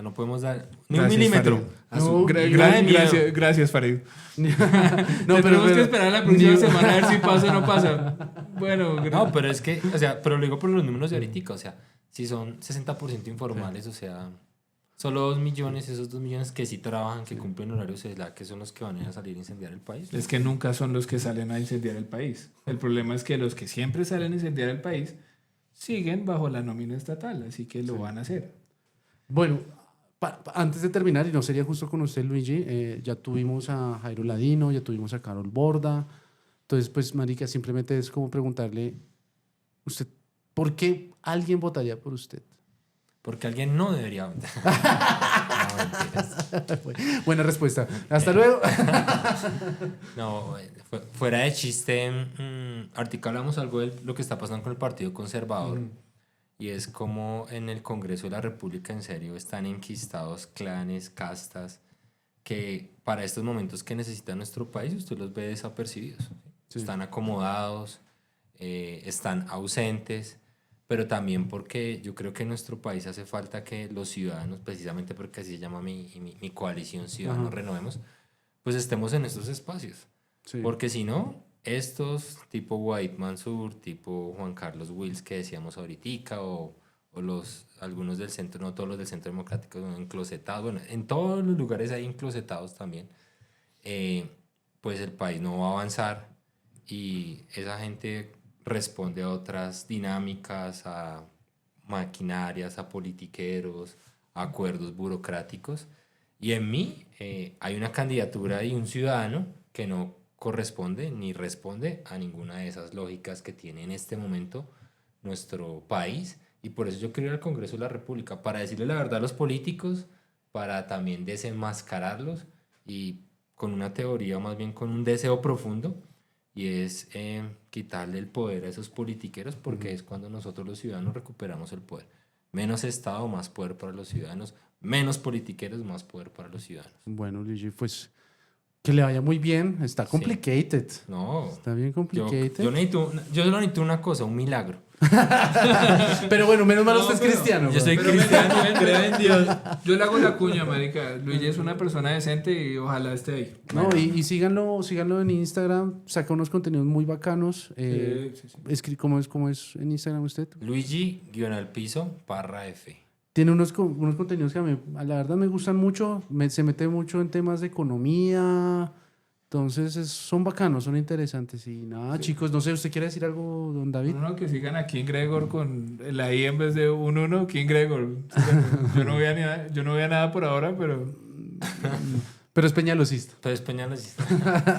no podemos dar ni un Gracias, milímetro. Farid. a su- No, ni nada de miedo. Gracias, Farid. No, Tenemos que esperar la próxima ni- semana a ver si pasa o no pasa. Bueno, No, pero es que, o sea, pero lo digo por los números de ahorita, o sea, si son 60% informales, o sea, solo 2 millones, esos 2 millones que sí trabajan, que cumplen horarios, que son los que van a ir a salir a incendiar el país. es que nunca son los que salen a incendiar el país. El problema es que los que siempre salen a incendiar el país siguen bajo la nómina estatal, así que lo van a hacer. Bueno, antes de terminar, y no sería justo con usted, Luigi, ya tuvimos a Jairo Ladino, ya tuvimos a Carol Borda. Entonces, pues, marica, simplemente es como preguntarle, usted, ¿por qué alguien votaría por usted? Porque alguien no debería. No, mentiras. Buena respuesta. Hasta luego. No, fuera de chiste, ahorita hablamos algo de lo que está pasando con el Partido Conservador. Y es como en el Congreso de la República, en serio, están enquistados clanes, castas, que para estos momentos que necesita nuestro país, usted los ve desapercibidos. Sí. Están acomodados, están ausentes, pero también porque yo creo que en nuestro país hace falta que los ciudadanos, precisamente porque así se llama mi coalición Ciudadanos Ajá. Renovemos, pues estemos en estos espacios. Sí. Porque si no, estos tipo White Mansur, tipo Juan Carlos Wills que decíamos ahorita, o algunos del centro, no todos los del centro democrático, enclosetados, bueno, en todos los lugares hay enclosetados también, pues el país no va a avanzar y esa gente responde a otras dinámicas, a maquinarias, a politiqueros, a acuerdos burocráticos. Y en mí hay una candidatura y un ciudadano que no corresponde ni responde a ninguna de esas lógicas que tiene en este momento nuestro país. Y por eso yo quiero ir al Congreso de la República, para decirle la verdad a los políticos, para también desenmascararlos y con una teoría, más bien con un deseo profundo, y es quitarle el poder a esos politiqueros, porque es cuando nosotros los ciudadanos recuperamos el poder. Menos Estado, más poder para los ciudadanos. Menos politiqueros, más poder para los ciudadanos. Bueno, Luigi, pues que le vaya muy bien. Está complicated. No. Está bien complicated. Yo solo necesito una cosa, un milagro. Pero bueno, menos mal No, usted es pero- cristiano. Yo soy güey. cristiano, creo en Dios. Yo le hago la cuña, marica. Luigi es una persona decente y ojalá esté ahí. No, y síganlo en Instagram. Saca unos contenidos muy bacanos. Sí. ¿Cómo es en Instagram usted? Luigi-al-piso, Parra F. Tiene unos contenidos que a la verdad me gustan mucho. Se mete mucho en temas de economía. Entonces son bacanos, son interesantes. Y nada, chicos, no sé, ¿usted quiere decir algo, don David? No, que sigan a King Gregor con la I en vez de un 1, King Gregor. Yo no voy a nada por ahora, pero Pero es peñalosista. Pero es Peñalos.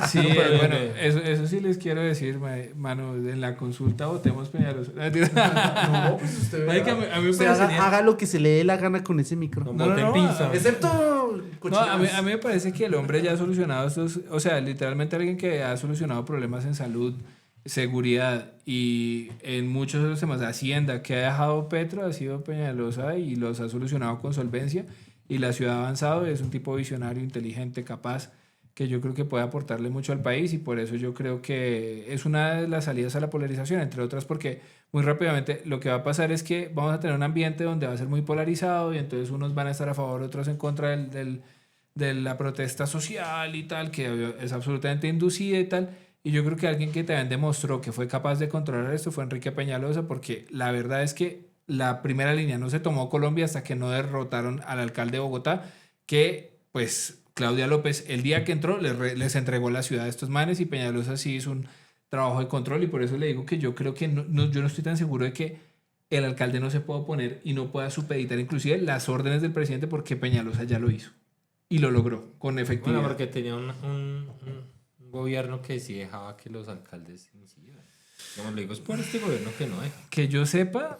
sí, pero bueno, bien. eso sí les quiero decir, mano, en la consulta votemos Peñalosa. No, pues usted Marica, a mí me usted parecería- haga lo que se le dé la gana con ese micro. No, No, voten no, pinza. Excepto No, a mí me parece que el hombre ya ha solucionado estos, o sea, literalmente alguien que ha solucionado problemas en salud, seguridad y en muchos otros temas, Hacienda, que ha dejado Petro, ha sido Peñalosa y los ha solucionado con solvencia, y la ciudad ha avanzado, es un tipo visionario, inteligente, capaz, que yo creo que puede aportarle mucho al país, y por eso yo creo que es una de las salidas a la polarización, entre otras porque muy rápidamente lo que va a pasar es que vamos a tener un ambiente donde va a ser muy polarizado y entonces unos van a estar a favor, otros en contra de la protesta social y tal, que es absolutamente inducida y tal. Y yo creo que alguien que también demostró que fue capaz de controlar esto fue Enrique Peñalosa, porque la verdad es que la primera línea. No se tomó Colombia hasta que no derrotaron al alcalde de Bogotá, que pues Claudia López el día que entró les entregó la ciudad a estos manes y Peñalosa sí hizo un trabajo de control y por eso le digo que yo creo que yo no estoy tan seguro de que el alcalde no se pueda oponer y no pueda supeditar inclusive las órdenes del presidente porque Peñalosa ya lo hizo y lo logró con efectividad. Bueno, porque tenía un gobierno que sí dejaba que los alcaldes incidieran. Como le digo, es por este gobierno que no deja. Que yo sepa,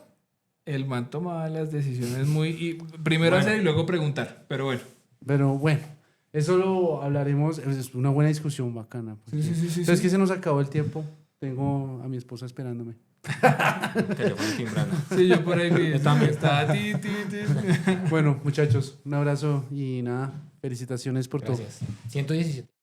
el man tomaba las decisiones primero Bueno. hacer y luego preguntar, pero bueno. Pero bueno, eso lo hablaremos. Es una buena discusión bacana. Sí. Entonces, que se nos acabó el tiempo. Tengo a mi esposa esperándome. Teléfono timbrando. Sí, yo por ahí vi. También estaba ti. Bueno, muchachos, un abrazo y nada, felicitaciones por todo. Gracias. 117.